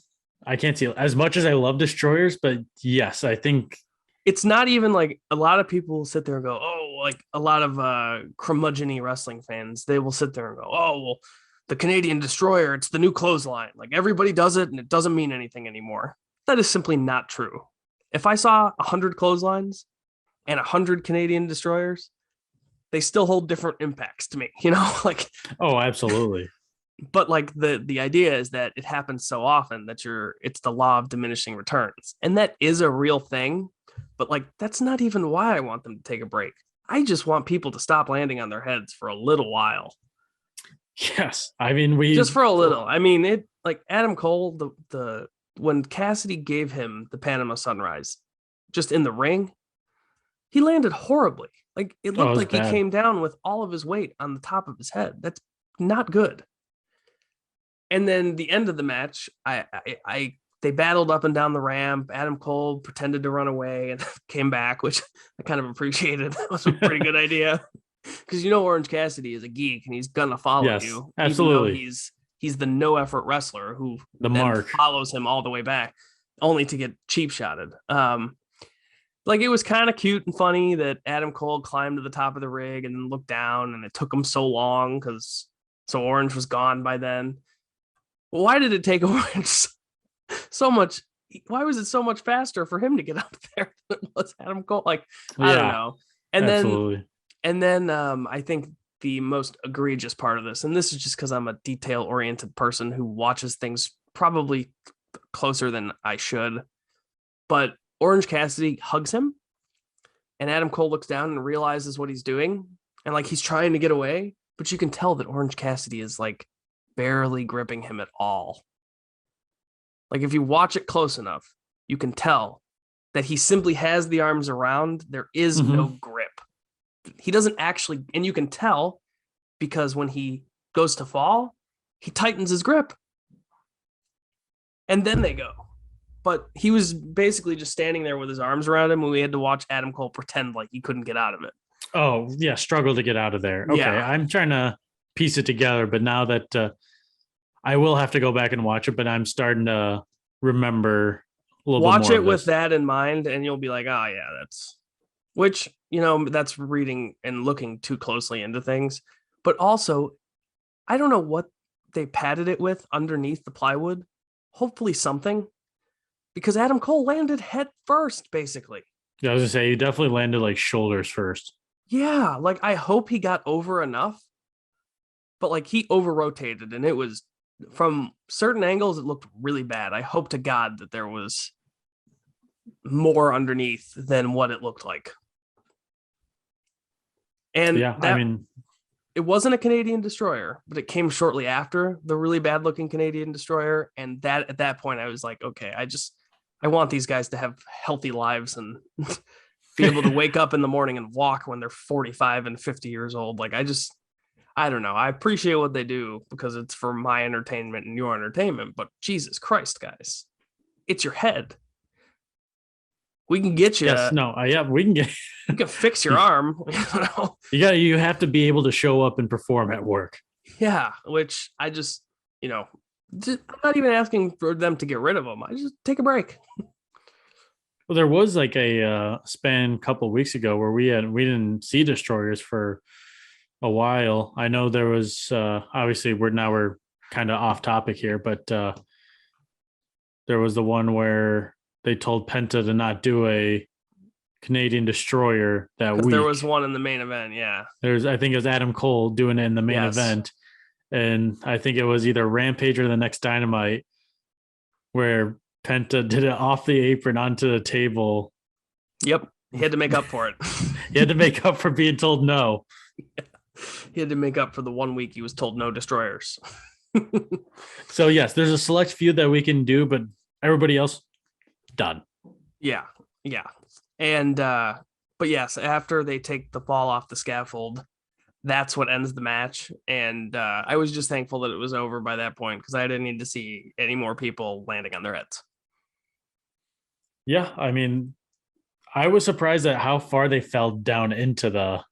B: see it. As much as I love Destroyers, but yes, I think
A: it's not even a lot of people sit there and go, oh, a lot of curmudgeon-y wrestling fans, they will sit there and go, oh, well, the Canadian Destroyer, it's the new clothesline. Everybody does it and it doesn't mean anything anymore. That is simply not true. If I saw 100 clotheslines and 100 Canadian Destroyers, they still hold different impacts to me,
B: Oh, absolutely.
A: But the idea is that it happens so often that it's the law of diminishing returns. And that is a real thing, but that's not even why I want them to take a break. I just want people to stop landing on their heads for a little while.
B: Yes. I mean,
A: just for a little. I mean, it Adam Cole, the when Cassidy gave him the Panama Sunrise just in the ring, he landed horribly. It looked like bad. He came down with all of his weight on the top of his head. That's not good. And then the end of the match, they battled up and down the ramp. Adam Cole pretended to run away and came back, which I kind of appreciated. That was a pretty good idea. Because Orange Cassidy is a geek and he's gonna follow you.
B: Absolutely.
A: Even though he's the no effort wrestler who follows him all the way back, only to get cheap shotted. It was kind of cute and funny that Adam Cole climbed to the top of the rig and then looked down, and it took him so long so Orange was gone by then. Why did it take Orange so much? Why was it so much faster for him to get up there than it was Adam Cole? I don't know. And
B: absolutely.
A: then I think the most egregious part of this, and this is just because I'm a detail-oriented person who watches things probably closer than I should, but Orange Cassidy hugs him, and Adam Cole looks down and realizes what he's doing, and he's trying to get away, but you can tell that Orange Cassidy is barely gripping him at all. If you watch it close enough, you can tell that he simply has the arms around. There is no grip. He doesn't actually, and you can tell because when he goes to fall, he tightens his grip. And then they go. But he was basically just standing there with his arms around him, and we had to watch Adam Cole pretend like he couldn't get out of it.
B: Oh, yeah, struggle to get out of there. Okay, yeah. I'm trying to piece it together, but now that I will have to go back and watch it, but I'm starting to remember a little bit more.
A: Watch it with that in mind, and you'll be like, oh, yeah, that's... Which, that's reading and looking too closely into things. But also, I don't know what they padded it with underneath the plywood. Hopefully something. Because Adam Cole landed head first, basically.
B: Yeah, I was going to say, he definitely landed shoulders first.
A: Yeah, I hope he got over enough. But he over-rotated, and it was, from certain angles, it looked really bad. I hope to God that there was more underneath than what it looked like. And yeah, it wasn't a Canadian Destroyer, but it came shortly after the really bad looking Canadian Destroyer. And that at that point, I was like, okay, I want these guys to have healthy lives and be able to wake up in the morning and walk when they're 45 and 50 years old. I don't know. I appreciate what they do because it's for my entertainment and your entertainment, but Jesus Christ, guys, it's your head. We can get you.
B: Yes, no, we can get.
A: You can fix your arm.
B: You have to be able to show up and perform at work.
A: Yeah, which I just, I'm not even asking for them to get rid of them. I just take a break.
B: Well, there was like a span a couple of weeks ago where we didn't see destroyers for a while. I know there was obviously we're kind of off topic here, but there was the one where they told Penta to not do a Canadian destroyer that
A: Because there was
B: week.
A: one in the main event. Yeah.
B: I think it was Adam Cole doing it in the main
A: Yes.
B: event. And I think it was either Rampage or the next Dynamite where Penta did it off the apron onto the table.
A: Yep. He had to make up for it.
B: He had to make up for being told no.
A: He had to make up for the 1 week he was told no destroyers.
B: So yes, there's a select few that we can do, but everybody else done.
A: Yeah. Yeah. And but yes, after they take the fall off the scaffold, that's what ends the match. And I was just thankful that it was over by that point because I didn't need to see any more people landing on their heads.
B: Yeah, I mean, I was surprised at how far they fell down into the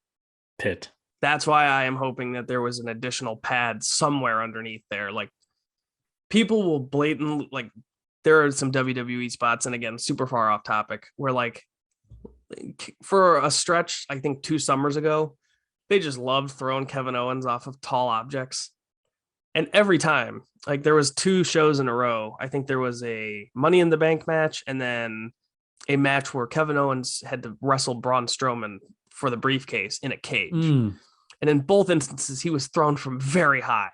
B: pit.
A: That's why I am hoping that there was an additional pad somewhere underneath there. Like people will blatantly like there are some WWE spots, and again, super far off topic, where like for a stretch, I think 2 summers ago, they just loved throwing Kevin Owens off of tall objects. And every time, like there was 2 shows in a row. I think there was a Money in the Bank match and then a match where Kevin Owens had to wrestle Braun Strowman for the briefcase in a cage. And in both instances, he was thrown from very high.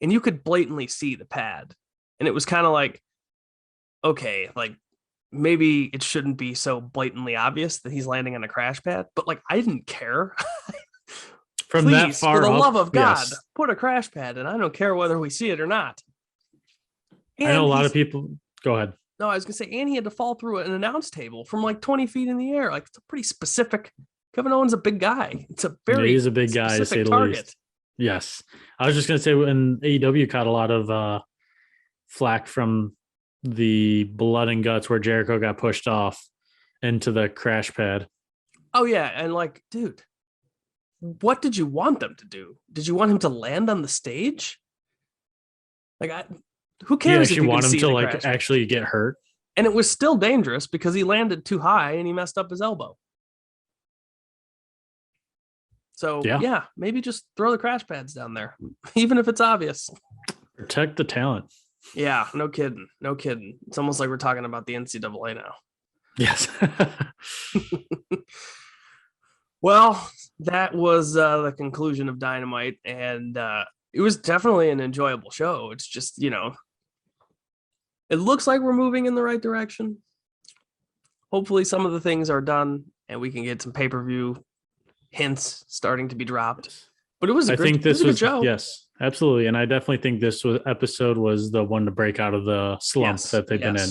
A: And you could blatantly see the pad. And it was kind of like, okay, like maybe it shouldn't be so blatantly obvious that he's landing on a crash pad, but like I didn't care.
B: From
A: Please,
B: that far
A: for the
B: up,
A: love of God,
B: yes.
A: put a crash pad, and I don't care whether we see it or not. And
B: I know a lot of people. Go ahead.
A: No, I was gonna say, and he had to fall through an announce table from like 20 feet in the air. Like it's a pretty specific. Kevin Owens a big guy. It's a very
B: he's a big guy to say the
A: target.
B: least. Yes, I was just gonna say when AEW caught a lot of flack from the blood and guts where Jericho got pushed off into the crash pad.
A: Oh yeah, and like, dude, what did you want them to do? Did you want him to land on the stage? Like, who cares?
B: You actually want him to like actually get hurt?
A: And it was still dangerous because he landed too high and he messed up his elbow. So yeah, maybe just throw the crash pads down there, even if it's obvious.
B: Protect the talent.
A: Yeah, no kidding. No kidding. It's almost like we're talking about the NCAA now.
B: Yes.
A: Well, that was the conclusion of Dynamite, and it was definitely an enjoyable show. It's just, you know, it looks like we're moving in the right direction. Hopefully some of the things are done and we can get some pay-per-view hints starting to be dropped. But it was a good show.
B: Yes, absolutely. And I definitely think this episode was the one to break out of the slump that they've been in.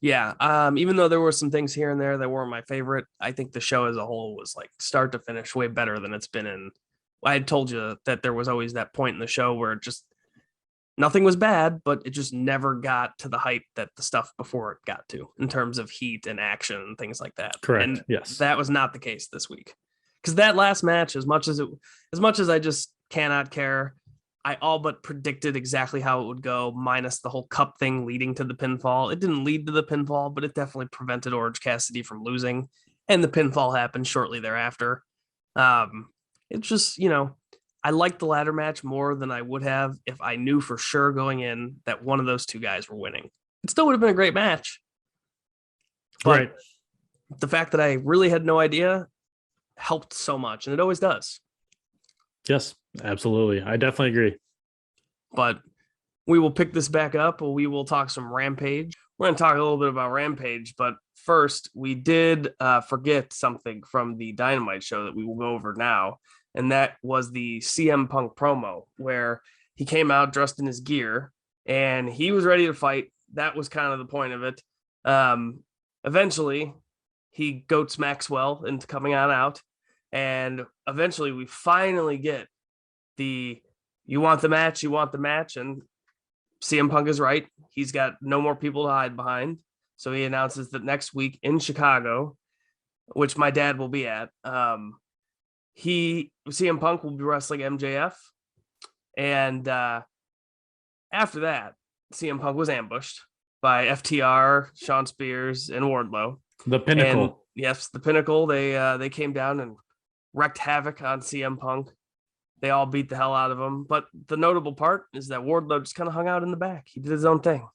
A: Yeah. Even though there were some things here and there that weren't my favorite, I think the show as a whole was like start to finish way better than it's been in. I had told you that there was always that point in the show where just nothing was bad, but it just never got to the height that the stuff before it got to in terms of heat and action and things like that.
B: Correct.
A: And
B: yes,
A: that was not the case this week. Because that last match, as much as I just cannot care, I all but predicted exactly how it would go, minus the whole cup thing leading to the pinfall. It didn't lead to the pinfall, but it definitely prevented Orange Cassidy from losing, and the pinfall happened shortly thereafter. It's just, you know, I liked the ladder match more than I would have if I knew for sure going in that one of those two guys were winning. It still would have been a great match. But the fact that I really had no idea helped so much, and it always does.
B: Yes, absolutely. I definitely agree.
A: But we will pick this back up. We will talk some Rampage. We're going to talk a little bit about Rampage, but first we did forget something from the Dynamite show that we will go over now, and that was the CM Punk promo where he came out dressed in his gear and he was ready to fight. That was kind of the point of it. Eventually, he goats Maxwell into coming on out, and eventually we finally get the you want the match, and CM Punk is right. He's got no more people to hide behind. So he announces that next week in Chicago, which my dad will be at, CM Punk will be wrestling MJF. And after that, CM Punk was ambushed by FTR, Sean Spears, and Wardlow.
B: The Pinnacle.
A: And yes, the Pinnacle. They came down and wreaked havoc on CM Punk. They all beat the hell out of him. But the notable part is that Wardlow just kind of hung out in the back. He did his own thing.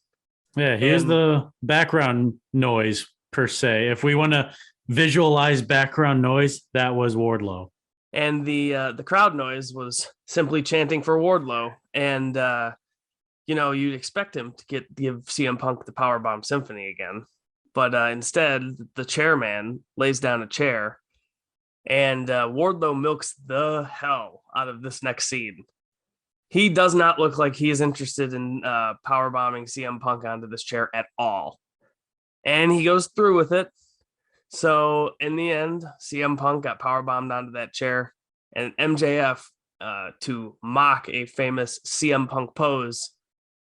B: Yeah, here's the background noise per se. If we want to visualize background noise, that was Wardlow.
A: And the crowd noise was simply chanting for Wardlow. And you'd expect him to give CM Punk the Powerbomb Symphony again. But instead, the chairman lays down a chair, and Wardlow milks the hell out of this next scene. He does not look like he is interested in powerbombing CM Punk onto this chair at all. And he goes through with it. So in the end, CM Punk got powerbombed onto that chair, and MJF, to mock a famous CM Punk pose,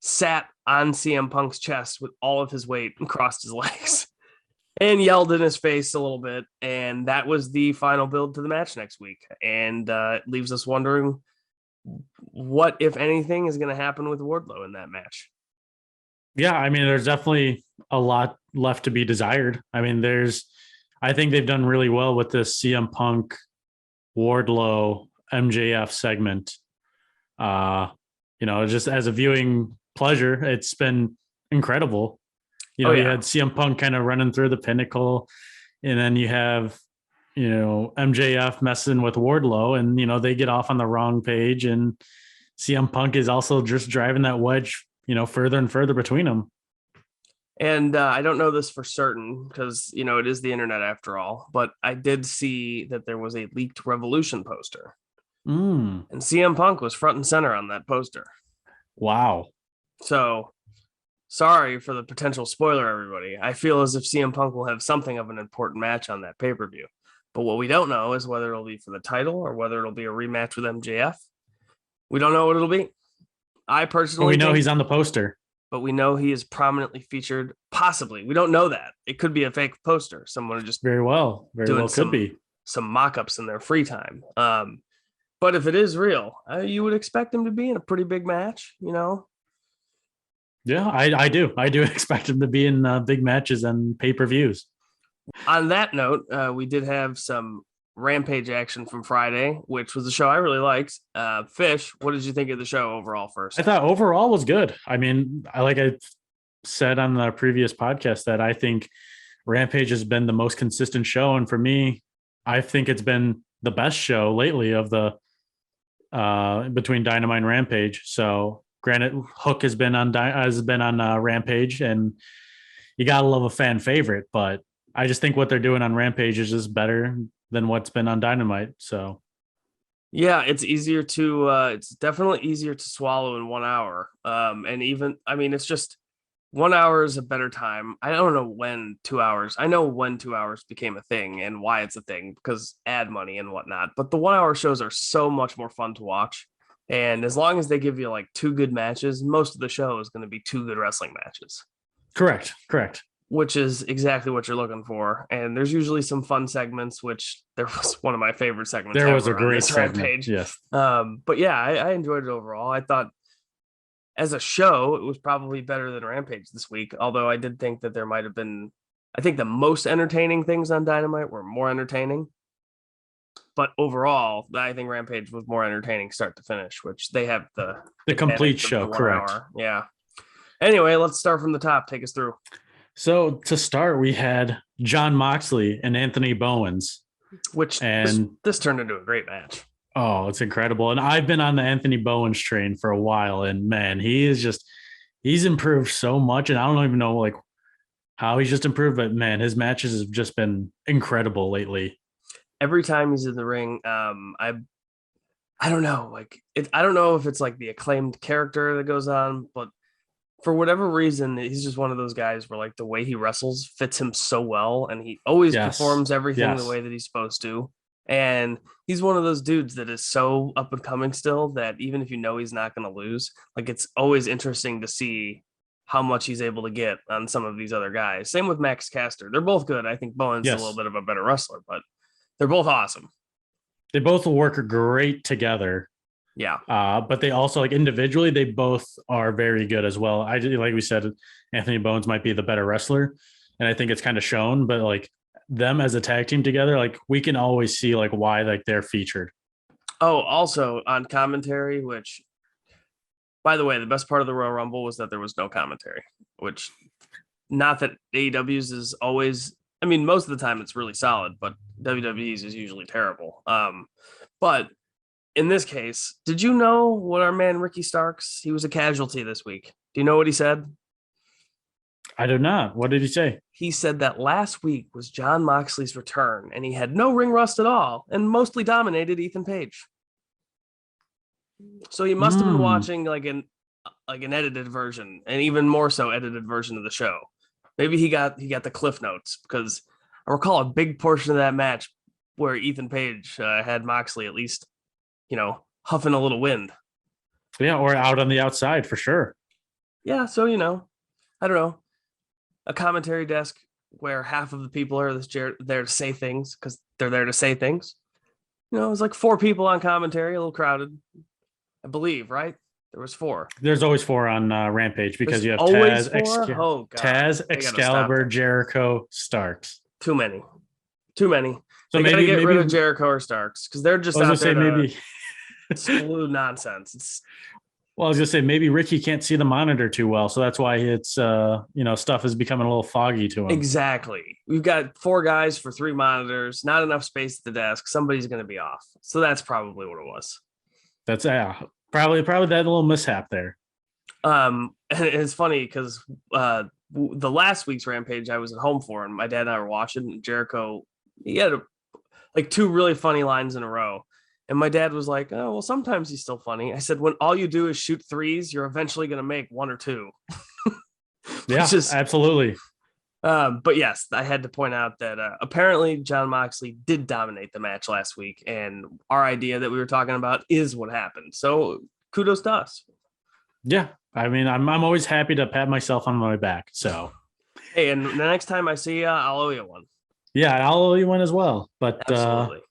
A: sat on CM Punk's chest with all of his weight and crossed his legs and yelled in his face a little bit. And that was the final build to the match next week. And it leaves us wondering what, if anything, is going to happen with Wardlow in that match.
B: Yeah, I mean, there's definitely a lot left to be desired. I mean, I think they've done really well with this CM Punk, Wardlow, MJF segment. Just as a viewing pleasure, it's been incredible. You had CM Punk kind of running through the Pinnacle, and then you have, MJF messing with Wardlow, and, they get off on the wrong page, and CM Punk is also just driving that wedge, further and further between them.
A: And I don't know this for certain because, it is the internet after all, but I did see that there was a leaked Revolution poster. And CM Punk was front and center on that poster.
B: Wow.
A: So sorry for the potential spoiler, everybody. I feel as if CM Punk will have something of an important match on that pay-per-view. But what we don't know is whether it'll be for the title or whether it'll be a rematch with MJF. We don't know what it'll be. I personally
B: know he's on the poster.
A: But we know he is prominently featured, possibly. We don't know that. It could be a fake poster. Someone just
B: very well could be
A: some mock-ups in their free time. But if it is real, you would expect him to be in a pretty big match,
B: Yeah, I do. I do expect him to be in big matches and pay-per-views.
A: On that note, we did have some Rampage action from Friday, which was a show I really liked. Fish, what did you think of the show overall first?
B: I thought overall was good. I mean, I said on the previous podcast that I think Rampage has been the most consistent show. And for me, I think it's been the best show lately of the between Dynamite and Rampage. So granted, Hook has been on Rampage, and you gotta love a fan favorite, but I just think what they're doing on Rampage is just better than what's been on Dynamite. So
A: yeah, it's definitely easier to swallow in 1 hour. And even, it's just 1 hour is a better time. I don't know when 2 hours, I know when 2 hours became a thing and why it's a thing because ad money and whatnot, but the 1 hour shows are so much more fun to watch. And as long as they give you like two good matches, most of the show is going to be two good wrestling matches.
B: Correct.
A: Which is exactly what you're looking for. And there's usually some fun segments, which there was one of my favorite segments.
B: There was a great segment. Rampage. Yes.
A: But yeah, I enjoyed it overall. I thought as a show, it was probably better than Rampage this week. Although I did think that there might have been, I think the most entertaining things on Dynamite were more entertaining. But overall, I think Rampage was more entertaining start to finish, which they have the
B: complete show. Correct.
A: Hour. Yeah. Anyway, let's start from the top. Take us through.
B: So to start, we had Jon Moxley and Anthony Bowens,
A: this turned into a great match.
B: Oh, it's incredible. And I've been on the Anthony Bowens train for a while, and man, he's improved so much. And I don't even know like how he's just improved, but man, his matches have just been incredible lately.
A: Every time he's in the ring, I don't know, I don't know if it's like the acclaimed character that goes on, but for whatever reason, he's just one of those guys where like the way he wrestles fits him so well, and he always performs everything the way that he's supposed to. And he's one of those dudes that is so up and coming still that even if he's not going to lose, like it's always interesting to see how much he's able to get on some of these other guys. Same with Max Caster. They're both good. I think Bowens is a little bit of a better wrestler, but they're both awesome. They
B: both will work great together.
A: Yeah.
B: But they also like individually, they both are very good as well. Like we said, Anthony Bowens might be the better wrestler, and I think it's kind of shown, but like them as a tag team together, like we can always see like why like they're featured.
A: Oh, also on commentary, which, by the way, the best part of the Royal Rumble was that there was no commentary, which, not that AEW's is always, I mean, most of the time it's really solid, but WWE's is usually terrible. But in this case, did you know what our man Ricky Starks, he was a casualty this week? Do you know what he said?
B: I do not. What did he say?
A: He said that last week was Jon Moxley's return, and he had no ring rust at all, and mostly dominated Ethan Page. So he must have been watching like an edited version, and even more so edited version of the show. Maybe he got the cliff notes, because I recall a big portion of that match where Ethan Page had Moxley at least, huffing a little wind.
B: Yeah, or out on the outside for sure.
A: Yeah, so I don't know, a commentary desk where half of the people are there to say things because they're there to say things. It was like 4 people on commentary, a little crowded, I believe, right? There was 4.
B: There's always 4 on Rampage because you have
A: always
B: Taz, Taz, Excalibur, Jericho, Starks.
A: Too many. So they
B: maybe
A: gotta get rid of Jericho or Starks because they're just out there to spew nonsense.
B: Well, I was gonna say maybe Ricky can't see the monitor too well, so that's why it's stuff is becoming a little foggy to him.
A: Exactly. We've got 4 guys for 3 monitors, not enough space at the desk. Somebody's gonna be off, so that's probably what it was.
B: That's probably that little mishap there.
A: And it's funny because the last week's Rampage I was at home for, and my dad and I were watching. And Jericho, he had 2 really funny lines in a row. And my dad was like, "Oh, well, sometimes he's still funny." I said, "When all you do is shoot threes, you're eventually going to make 1 or 2."
B: Yeah, absolutely.
A: But yes, I had to point out that apparently Jon Moxley did dominate the match last week, and our idea that we were talking about is what happened. So kudos to us.
B: Yeah, I mean, I'm always happy to pat myself on my back. So,
A: hey, and the next time I see you, I'll owe you one.
B: Yeah, I'll owe you one as well. But
A: absolutely.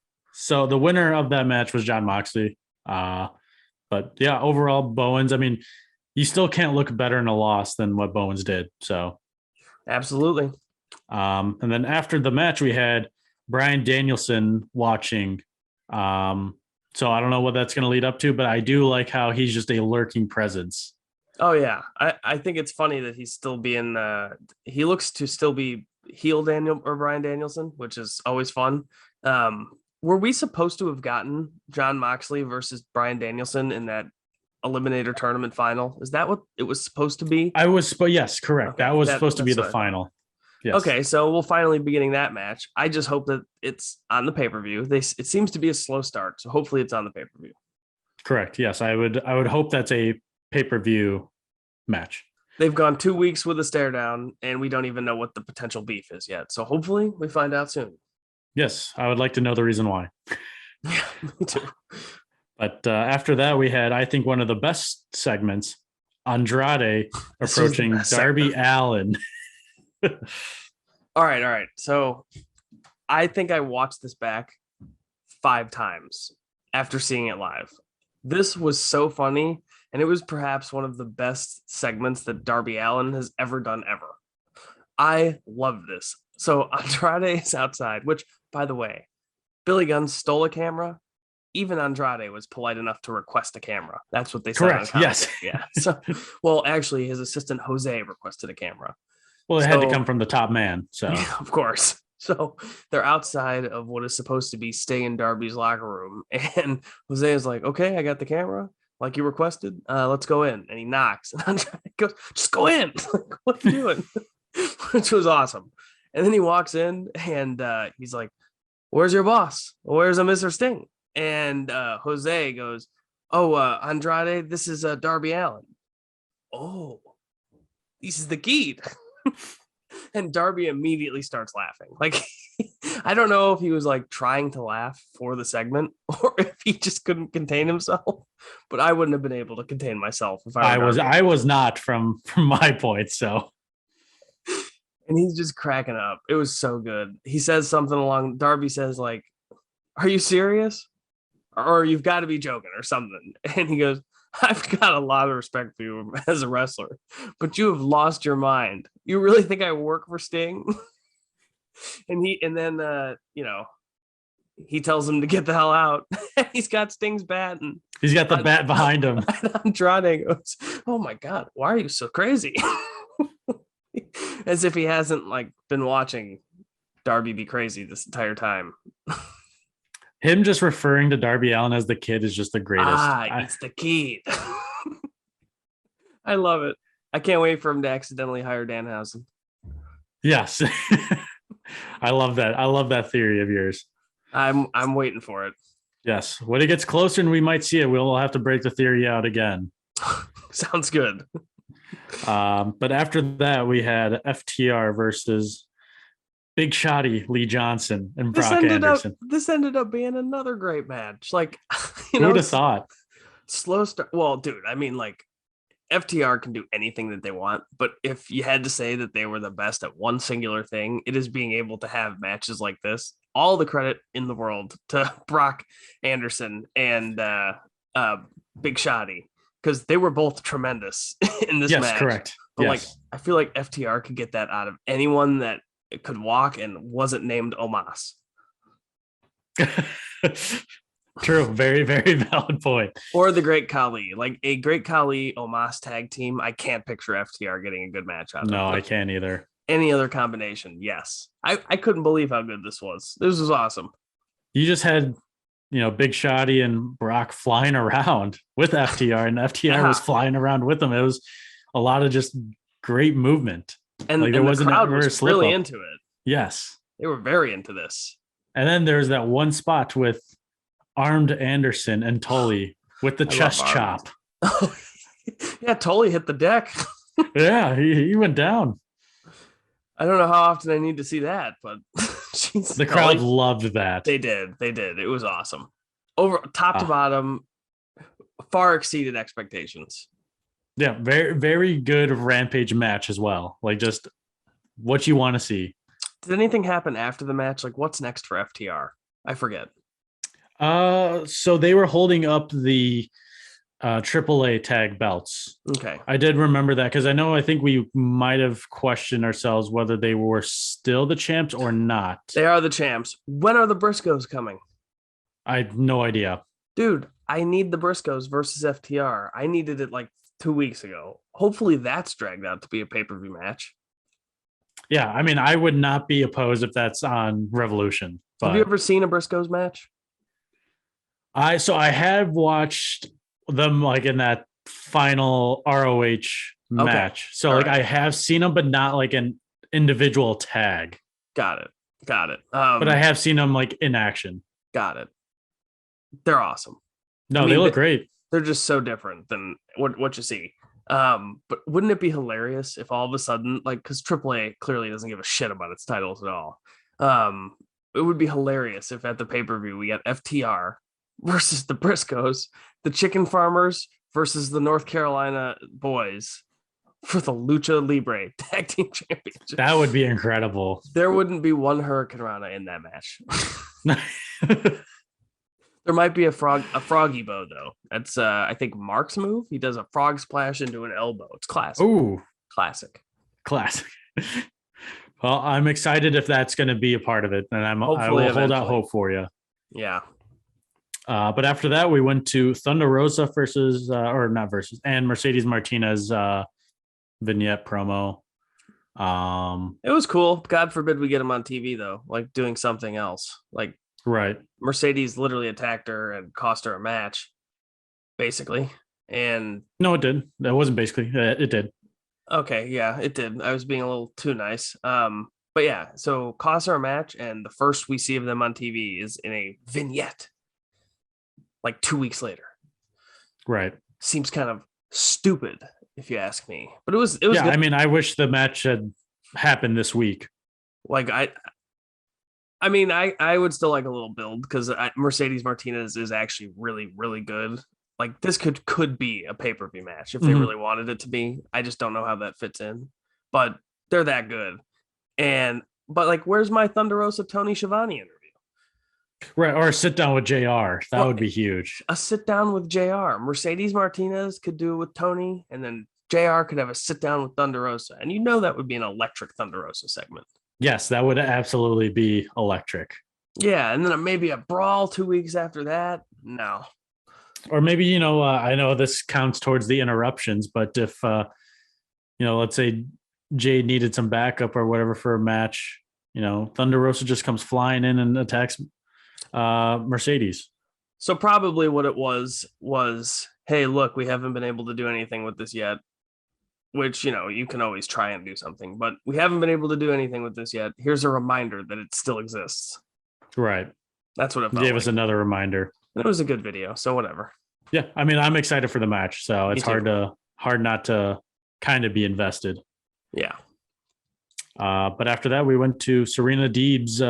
B: So the winner of that match was Jon Moxley. But yeah, overall, Bowens, I mean, you still can't look better in a loss than what Bowens did. So
A: absolutely.
B: And then after the match, we had Bryan Danielson watching. So I don't know what that's going to lead up to, but I do like how he's just a lurking presence.
A: Oh yeah. I think it's funny that he's still being, he looks to still be heel Bryan Danielson, which is always fun. Were we supposed to have gotten Jon Moxley versus Bryan Danielson in that Eliminator tournament final? Is that what it was supposed to be?
B: Yes, correct. Okay, that was supposed to be the final. Yes.
A: Okay, so we'll finally be getting that match. I just hope that it's on the pay-per-view. It seems to be a slow start, so hopefully it's on the pay-per-view.
B: Correct. Yes, I would hope that's a pay-per-view match.
A: They've gone 2 weeks with a stare down, and we don't even know what the potential beef is yet. So hopefully we find out soon.
B: Yes, I would like to know the reason why.
A: Yeah, me too.
B: But after that, we had, I think, one of the best segments, Andrade approaching Darby Allin.
A: All right. So I think I watched this back 5 times after seeing it live. This was so funny, and it was perhaps one of the best segments that Darby Allin has ever done ever. I love this. So Andrade is outside, which, by the way, Billy Gunn stole a camera. Even Andrade was polite enough to request a camera. That's what they said.
B: Correct. Yes.
A: Yeah. So, well, actually, his assistant Jose requested a camera.
B: Well, it had to come from the top man. So,
A: yeah, of course. So they're outside of what is supposed to be stay in Darby's locker room, and Jose is like, "Okay, I got the camera, like you requested. Let's go in." And he knocks, and Andrade goes, "Just go in." Like, what are you doing? Which was awesome. And then he walks in, and he's like, "Where's your boss? Where's a Mr. Sting?" And Jose goes, "Oh, Andrade, this is Darby Allin." "Oh, this is the kid." And Darby immediately starts laughing. Like, I don't know if he was like trying to laugh for the segment or if he just couldn't contain himself, but I wouldn't have been able to contain myself if I
B: was not from my point. So,
A: and he's just cracking up. It was so good. He says something along, Darby says like, "Are you serious? Or you've got to be joking or something." And he goes, I've got a lot of respect for you as a wrestler, but you have lost your mind. You really think I work for Sting? And then he tells him to get the hell out. He's got Sting's bat, and
B: he's got the bat behind him.
A: Andrade goes, "Oh my god, why are you so crazy?" As if he hasn't like been watching Darby be crazy this entire time.
B: Him just referring to Darby Allin as the kid is just the greatest.
A: It's the kid. I love it. I can't wait for him to accidentally hire Danhausen.
B: Yes. I love that. I love that theory of yours.
A: I'm waiting for it.
B: Yes. When it gets closer and we might see it, we'll have to break the theory out again.
A: Sounds good.
B: But after that, we had FTR versus Big Shotty Lee Johnson and Brock Anderson.
A: This ended up being another great match. Like,
B: who would have thought?
A: Slow start. Well, dude, I mean, like, FTR can do anything that they want, but if you had to say that they were the best at one singular thing, it is being able to have matches like this. All the credit in the world to Brock Anderson and Big Shotty, because they were both tremendous in this match.
B: Yes, correct.
A: But like, I feel like FTR could get that out of anyone that could walk and wasn't named Omos.
B: True. Very, very valid point.
A: Or the Great Khali. Like a Great Khali Omos tag team, I can't picture FTR getting a good match out of.
B: No, I can't either.
A: Any other combination, yes. I couldn't believe how good this was. This was awesome.
B: You just had, Big Shotty and Brock flying around with FTR, and FTR was flying around with them. It was a lot of just great movement.
A: And,
B: like,
A: there wasn't the crowd was really into it.
B: Yes.
A: They were very into this.
B: And then there's that one spot with Armed Anderson and Tully with the chest chop.
A: Yeah, Tully hit the deck.
B: Yeah, he went down.
A: I don't know how often I need to see that, but
B: the crowd loved that.
A: They did. It was awesome. Over top to bottom, far exceeded expectations.
B: Yeah, very, very good Rampage match as well. Like, just what you want to see.
A: Did anything happen after the match? Like, what's next for FTR? I forget.
B: So they were holding up the AAA tag belts.
A: Okay.
B: I did remember that because I think we might have questioned ourselves whether they were still the champs or not.
A: They are the champs. When are the Briscoes coming?
B: I have no idea.
A: Dude, I need the Briscoes versus FTR. I needed it like 2 weeks ago. Hopefully that's dragged out to be a pay-per-view match.
B: Yeah, I mean, I would not be opposed if that's on Revolution.
A: Have you ever seen a Briscoes match?
B: I have watched them like in that final ROH match. So like I have seen them, but not like an individual tag.
A: Got it.
B: But I have seen them like in action.
A: Got it. They're awesome.
B: No, they look great.
A: They're just so different than what you see. But wouldn't it be hilarious if all of a sudden, like, because AAA clearly doesn't give a shit about its titles at all. It would be hilarious if at the pay-per-view we got FTR versus the Briscoes, the Chicken Farmers versus the North Carolina Boys for the Lucha Libre Tag Team Championship.
B: That would be incredible.
A: There wouldn't be one Hurricane Rana in that match. There might be a froggy bow though. That's I think Mark's move. He does a frog splash into an elbow. It's classic.
B: Ooh,
A: classic.
B: Well, I'm excited if that's going to be a part of it, and I will hold out hope for you.
A: Yeah.
B: But after that, we went to Thunder Rosa and Mercedes Martinez vignette promo.
A: It was cool. God forbid we get him on TV though, like doing something else. Like,
B: right.
A: Mercedes literally attacked her and cost her a match, basically. And
B: no, it did. That wasn't basically. It did.
A: Okay, yeah, it did. I was being a little too nice. But yeah, so cost her a match, and the first we see of them on TV is in a vignette, like 2 weeks later.
B: Right.
A: Seems kind of stupid, if you ask me. But it was. Yeah, good.
B: I mean, I wish the match had happened this week.
A: Like I mean, I would still like a little build because Mercedes Martinez is actually really, really good. Like, this could be a pay-per-view match if they really wanted it to be. I just don't know how that fits in. But they're that good. But like, where's my Thunder Rosa Tony Schiavone interview?
B: Right, or sit down with JR. That
A: Well,
B: would be huge.
A: a sit down with JR. Mercedes Martinez could do it with Tony, and then JR could have a sit down with Thunder Rosa. And that would be an electric Thunder Rosa segment.
B: Yes, that would absolutely be electric.
A: Yeah, and then maybe a brawl 2 weeks after that. No.
B: Or maybe, I know this counts towards the interruptions, but if, let's say Jade needed some backup or whatever for a match, Thunder Rosa just comes flying in and attacks Mercedes.
A: So probably what it was, hey, look, we haven't been able to do anything with this yet, which, you can always try and do something, but we haven't been able to do anything with this yet. Here's a reminder that it still exists.
B: Right.
A: That's what it felt
B: gave us another reminder.
A: And it was a good video, so whatever.
B: Yeah, I mean, I'm excited for the match, so it's hard not to kind of be invested.
A: Yeah.
B: But after that, we went to Serena Deeb's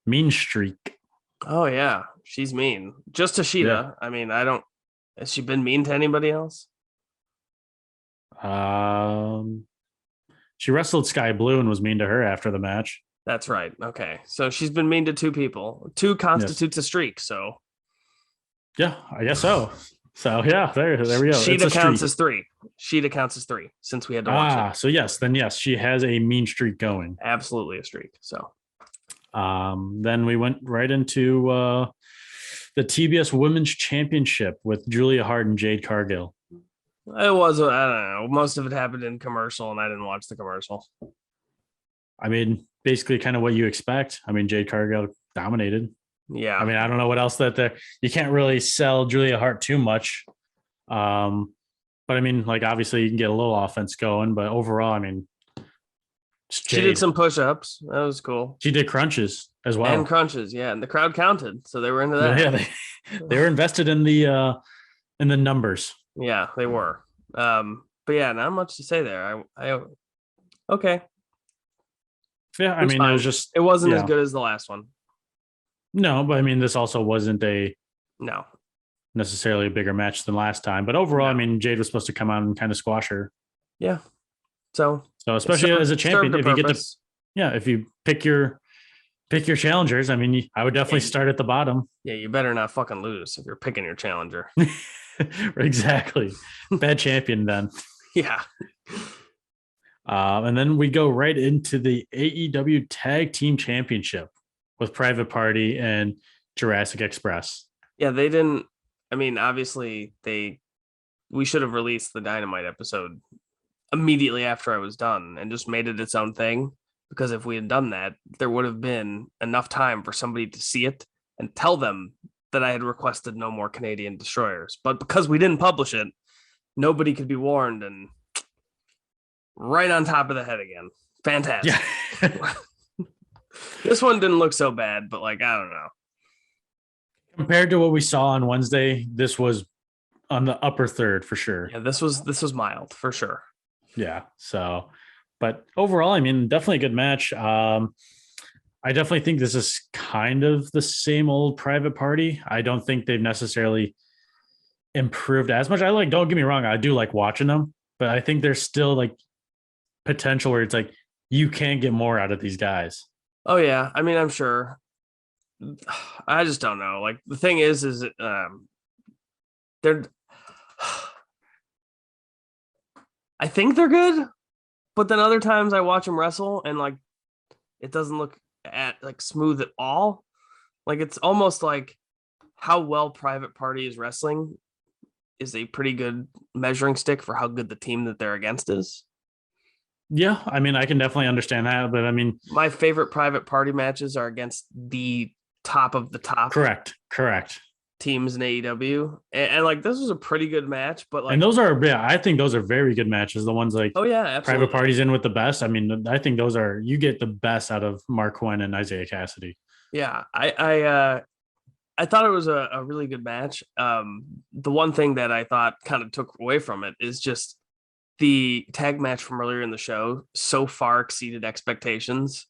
B: mean streak.
A: Oh yeah, she's mean. Just to Shida. Yeah. I mean, has she been mean to anybody else?
B: She wrestled Sky Blue and was mean to her after the match.
A: That's right. Okay. So she's been mean to two people. Two constitutes a streak, so.
B: Yeah, I guess so. So yeah, there we go.
A: Shida counts as three. Shida counts as three since we had to watch it.
B: So yes, she has a mean streak going.
A: Absolutely a streak. So
B: then we went right into the TBS Women's Championship with Julia Hart and Jade Cargill.
A: It was, I don't know. Most of it happened in commercial, and I didn't watch the commercial.
B: I mean, basically kind of what you expect. I mean, Jade Cargill dominated.
A: Yeah.
B: I mean, I don't know what else that you can't really sell Julia Hart too much. But I mean, like, obviously you can get a little offense going, but overall, I mean,
A: she did some push-ups. That was cool.
B: She did crunches as well.
A: And crunches, yeah. And the crowd counted, so they were into that.
B: Yeah, they were invested in the numbers.
A: Yeah, they were. But yeah, not much to say there. I okay.
B: Yeah, I mean, it
A: wasn't as good as the last one.
B: No, but I mean, this also wasn't necessarily a bigger match than last time. But overall, I mean, Jade was supposed to come out and kind of squash her.
A: Yeah. So
B: especially as a champion, if you pick your challengers, I mean, I would definitely start at the bottom.
A: Yeah, you better not fucking lose if you're picking your challenger.
B: Exactly. Bad champion then.
A: Yeah.
B: And then we go right into the AEW Tag Team Championship with Private Party and Jurassic Express.
A: Yeah, they didn't. I mean, obviously, we should have released the Dynamite episode immediately after I was done and just made it its own thing. Because if we had done that, there would have been enough time for somebody to see it and tell them that I had requested no more Canadian destroyers. But because we didn't publish it, nobody could be warned, and right on top of the head again. Fantastic. Yeah. This one didn't look so bad, but like, I don't know.
B: Compared to what we saw on Wednesday, this was on the upper third for sure.
A: Yeah, this was mild for sure.
B: Yeah. So, but overall, I mean, definitely a good match. I definitely think this is kind of the same old Private Party. I don't think they've necessarily improved as much. Don't get me wrong, I do like watching them, but I think there's still like potential where it's like you can get more out of these guys.
A: Oh yeah, I mean, I'm sure. I just don't know. Like, the thing is they're. I think they're good, but then other times I watch them wrestle and like it doesn't look smooth at all. Like, it's almost like how well Private Party is wrestling is a pretty good measuring stick for how good the team that they're against is.
B: Yeah, I mean, I can definitely understand that, but I mean,
A: my favorite Private Party matches are against the top of the top.
B: Correct.
A: Teams in AEW, and like, this was a pretty good match, but like,
B: and I think those are very good matches. The ones like,
A: oh yeah, absolutely.
B: Private Party's in with the best. I mean, I think you get the best out of Mark Quinn and Isaiah Cassidy.
A: Yeah, I thought it was a really good match. The one thing that I thought kind of took away from it is just the tag match from earlier in the show so far exceeded expectations.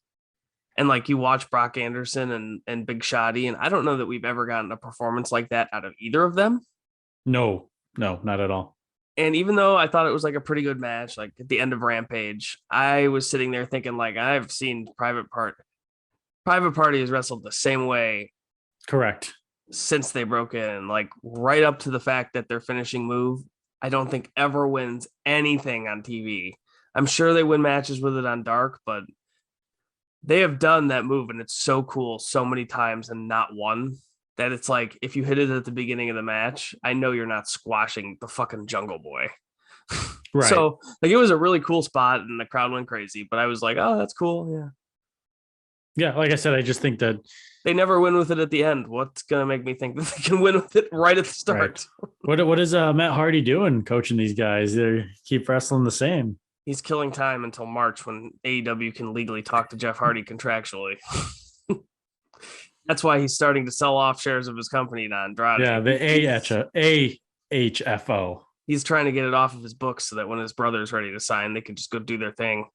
A: And like, you watch Brock Anderson and Big Shotty, and I don't know that we've ever gotten a performance like that out of either of them.
B: No, not at all.
A: And even though I thought it was like a pretty good match, like at the end of Rampage, I was sitting there thinking, like, I've seen Private Party has wrestled the same way
B: Correct.
A: since they broke in, like right up to the fact that their finishing move, I don't think ever wins anything on TV. I'm sure they win matches with it on Dark, but they have done that move and it's so cool so many times and not one that it's like if you hit it at the beginning of the match, I know you're not squashing the fucking Jungle Boy.
B: Right.
A: So like it was a really cool spot and the crowd went crazy, but I was like, oh, that's cool. Yeah.
B: Yeah, like I said, I just think that
A: They never win with it at the end. What's gonna make me think that they can win with it right at the start?
B: Right. What is Matt Hardy doing coaching these guys? They keep wrestling the same.
A: He's killing time until March when AEW can legally talk to Jeff Hardy contractually. That's why he's starting to sell off shares of his company to Andrade.
B: Yeah, the AHFO.
A: He's trying to get it off of his books so that when his brother's ready to sign, they can just go do their thing.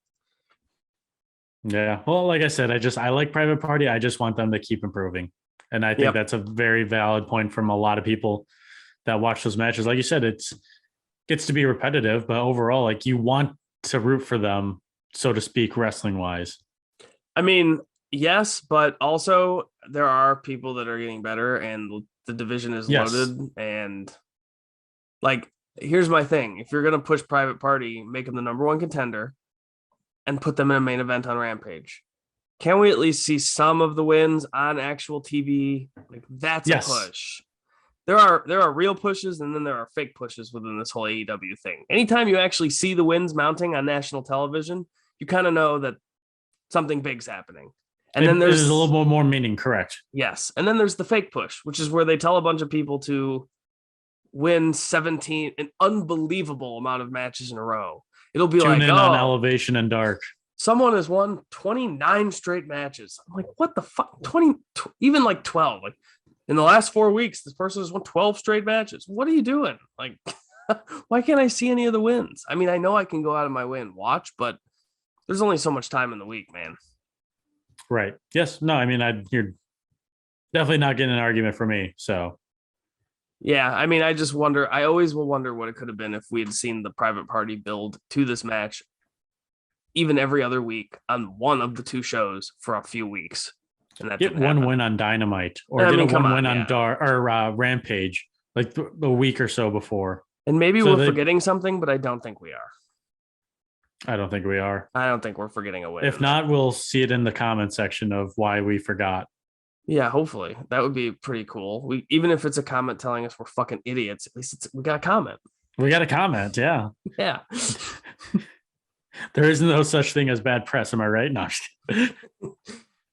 B: Yeah. Well, like I said, I like Private Party. I just want them to keep improving. And I think that's a very valid point from a lot of people that watch those matches. Like you said, gets to be repetitive, but overall, like you want to root for them, so to speak, wrestling wise.
A: I mean, yes, but also there are people that are getting better and the division is loaded. And like, here's my thing. If you're going to push Private Party, make them the number one contender and put them in a main event on Rampage. Can we at least see some of the wins on actual TV? Like that's a push. There are real pushes and then there are fake pushes within this whole AEW thing. Anytime you actually see the wins mounting on national television, you kind of know that something big's happening. And then there's
B: a little more meaning, correct?
A: Yes. And then there's the fake push, which is where they tell a bunch of people to win 17, an unbelievable amount of matches in a row. It'll be
B: Tune in on Elevation and Dark.
A: Someone has won 29 straight matches. I'm like, what the fuck? 20, even like 12. Like in the last 4 weeks, this person has won 12 straight matches. What are you doing? Like, why can't I see any of the wins? I mean, I know I can go out of my way and watch, but there's only so much time in the week, man.
B: Right. Yes. No, I mean, you're definitely not getting an argument for me. So.
A: Yeah, I mean, I just wonder. I always will wonder what it could have been if we had seen the Private Party build to this match, even every other week on one of the two shows for a few weeks. And that
B: get one win on Dynamite or get one win on Rampage, like a week or so before.
A: And maybe we're forgetting something, but I don't think we are.
B: I don't think we are.
A: I don't think we're forgetting a win.
B: If not, we'll see it in the comment section of why we forgot.
A: Yeah, hopefully that would be pretty cool. Even if it's a comment telling us we're fucking idiots, at least we got a comment.
B: We got a comment, yeah.
A: Yeah.
B: There is no such thing as bad press, am I right? No.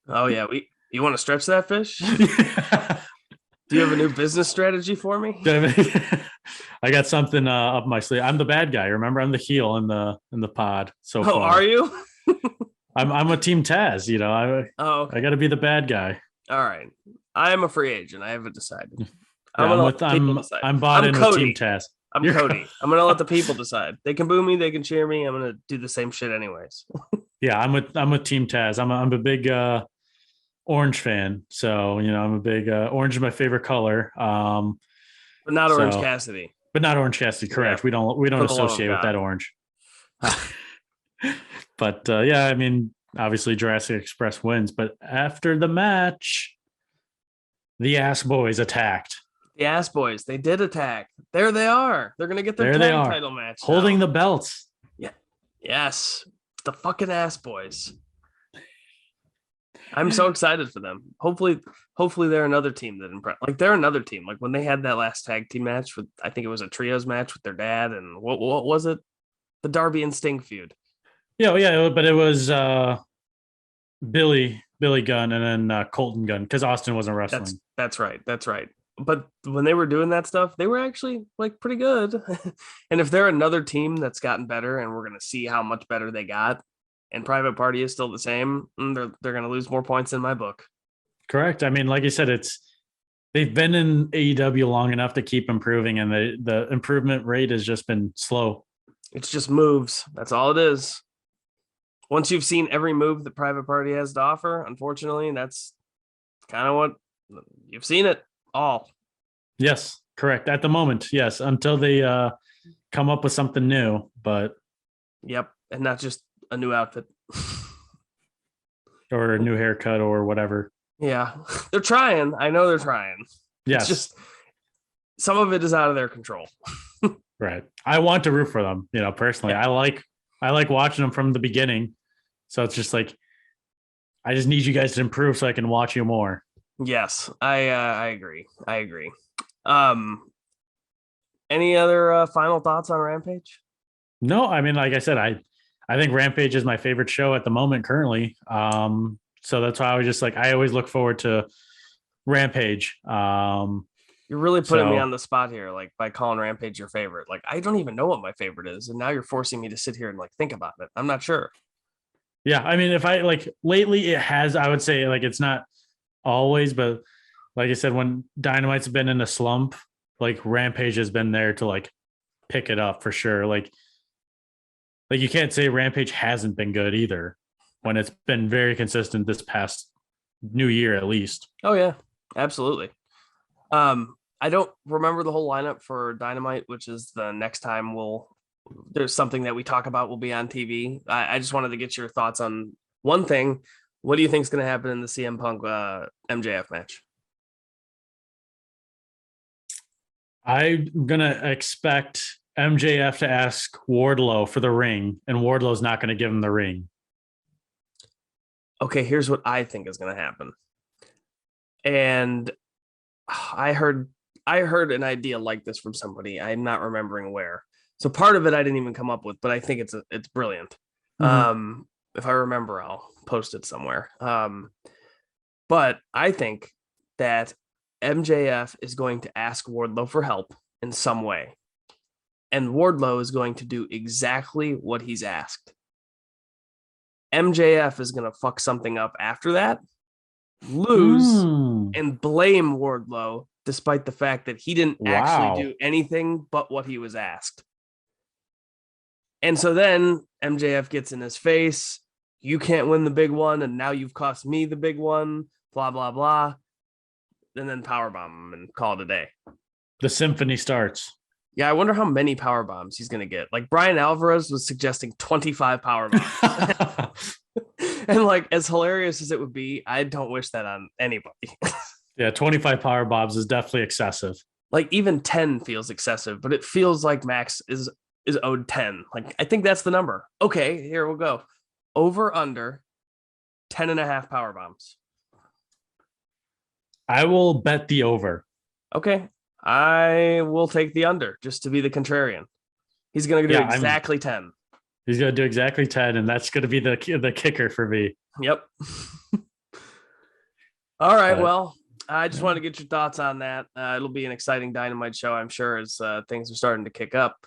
A: Oh yeah, you want to stretch that fish? Do you have a new business strategy for me?
B: I got something up my sleeve. I'm the bad guy. Remember, I'm the heel in the pod. So far.
A: Are you?
B: I'm a Team Taz. You know,
A: okay.
B: I got to be the bad guy.
A: All right. I am a free agent. I haven't decided.
B: I'm bought in with Team Taz.
A: I'm Cody. I'm gonna let the people decide. They can boo me. They can cheer me. I'm gonna do the same shit anyways.
B: Yeah, I'm with Team Taz. I'm a big Orange fan. So you know, I'm a big orange is my favorite color.
A: But not Orange Cassidy.
B: But not Orange Cassidy. Correct. Yeah. We don't associate with that orange. But yeah, I mean, obviously Jurassic Express wins. But after the match, the Ass Boys attacked.
A: The Ass Boys, they did attack. There they are. They're gonna get their tag title match.
B: Holding the belts.
A: Yeah. Yes. The fucking Ass Boys. I'm so excited for them. Hopefully they're another team that impressed. Like they're another team. Like when they had that last tag team match with, I think it was a trios match with their dad and what was it? The Darby and Sting feud.
B: Yeah, but it was Billy Gunn and then Colton Gunn because Austin wasn't wrestling.
A: That's right. But when they were doing that stuff, they were actually like pretty good. And if they're another team that's gotten better and we're going to see how much better they got and Private Party is still the same, they're going to lose more points in my book.
B: Correct. I mean, like you said, they've been in AEW long enough to keep improving and the improvement rate has just been slow. It's
A: just moves. That's all it is. Once you've seen every move that Private Party has to offer, unfortunately, that's kind of what you've seen it all.
B: Yes, correct. At the moment, yes, until they come up with something new. But
A: yep, and not just a new outfit
B: or a new haircut or whatever.
A: Yeah, they're trying. I know they're trying.
B: Yes.
A: It's just some of it is out of their control.
B: Right. I want to root for them, personally.
A: Yeah.
B: I like watching them from the beginning. So it's just like I just need you guys to improve so I can watch you more.
A: Yes, I agree. I agree. Um, any other final thoughts on Rampage?
B: No, I mean, like I said, I think Rampage is my favorite show at the moment currently. So that's why I was just like I always look forward to Rampage.
A: You're really putting me
B: So
A: on the spot here, like by calling Rampage your favorite. Like I don't even know what my favorite is, and now you're forcing me to sit here and like think about it. I'm not sure.
B: yeah, I mean, if I like lately, it has. I would say like it's not always, but like I said, when Dynamite's been in a slump, like Rampage has been there to like pick it up for sure. Like you can't say Rampage hasn't been good either when it's been very consistent this past New Year at least.
A: Oh yeah, absolutely. I don't remember the whole lineup for Dynamite, which is the next time there's something that we talk about will be on TV. I just wanted to get your thoughts on one thing. What do you think is going to happen in the CM Punk MJF match?
B: I'm gonna expect MJF to ask Wardlow for the ring, and Wardlow's not going to give him the ring.
A: Okay, here's what I think is going to happen. And I heard an idea like this from somebody. I'm not remembering where. So part of it I didn't even come up with, but I think it's brilliant.
B: Mm-hmm.
A: If I remember, I'll post it somewhere. But I think that MJF is going to ask Wardlow for help in some way. And Wardlow is going to do exactly what he's asked. MJF is going to fuck something up after that, lose, and blame Wardlow, despite the fact that he didn't actually do anything but what he was asked. And so then MJF gets in his face. You can't win the big one, and now you've cost me the big one, blah, blah, blah. And then powerbomb him and call it a day.
B: The symphony starts.
A: Yeah, I wonder how many power bombs he's going to get. Like Brian Alvarez was suggesting 25 power bombs. And like as hilarious as it would be, I don't wish that on anybody.
B: Yeah, 25 power bombs is definitely excessive.
A: Like even 10 feels excessive, but it feels like Max is owed 10. Like I think that's the number. Okay, here we'll go. Over under 10 and a half power bombs.
B: I will bet the over.
A: Okay. I will take the under just to be the contrarian. He's going to do exactly 10.
B: He's going to do exactly 10, and that's going to be the kicker for me.
A: Yep. All right. Well, I just wanted to get your thoughts on that. It'll be an exciting Dynamite show, I'm sure, as things are starting to kick up.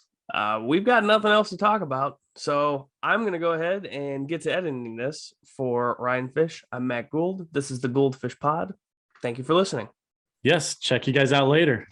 A: We've got nothing else to talk about, so I'm going to go ahead and get to editing this for Ryan Fish. I'm Matt Gould. This is the Gould-Fish Pod. Thank you for listening.
B: Yes, check you guys out later.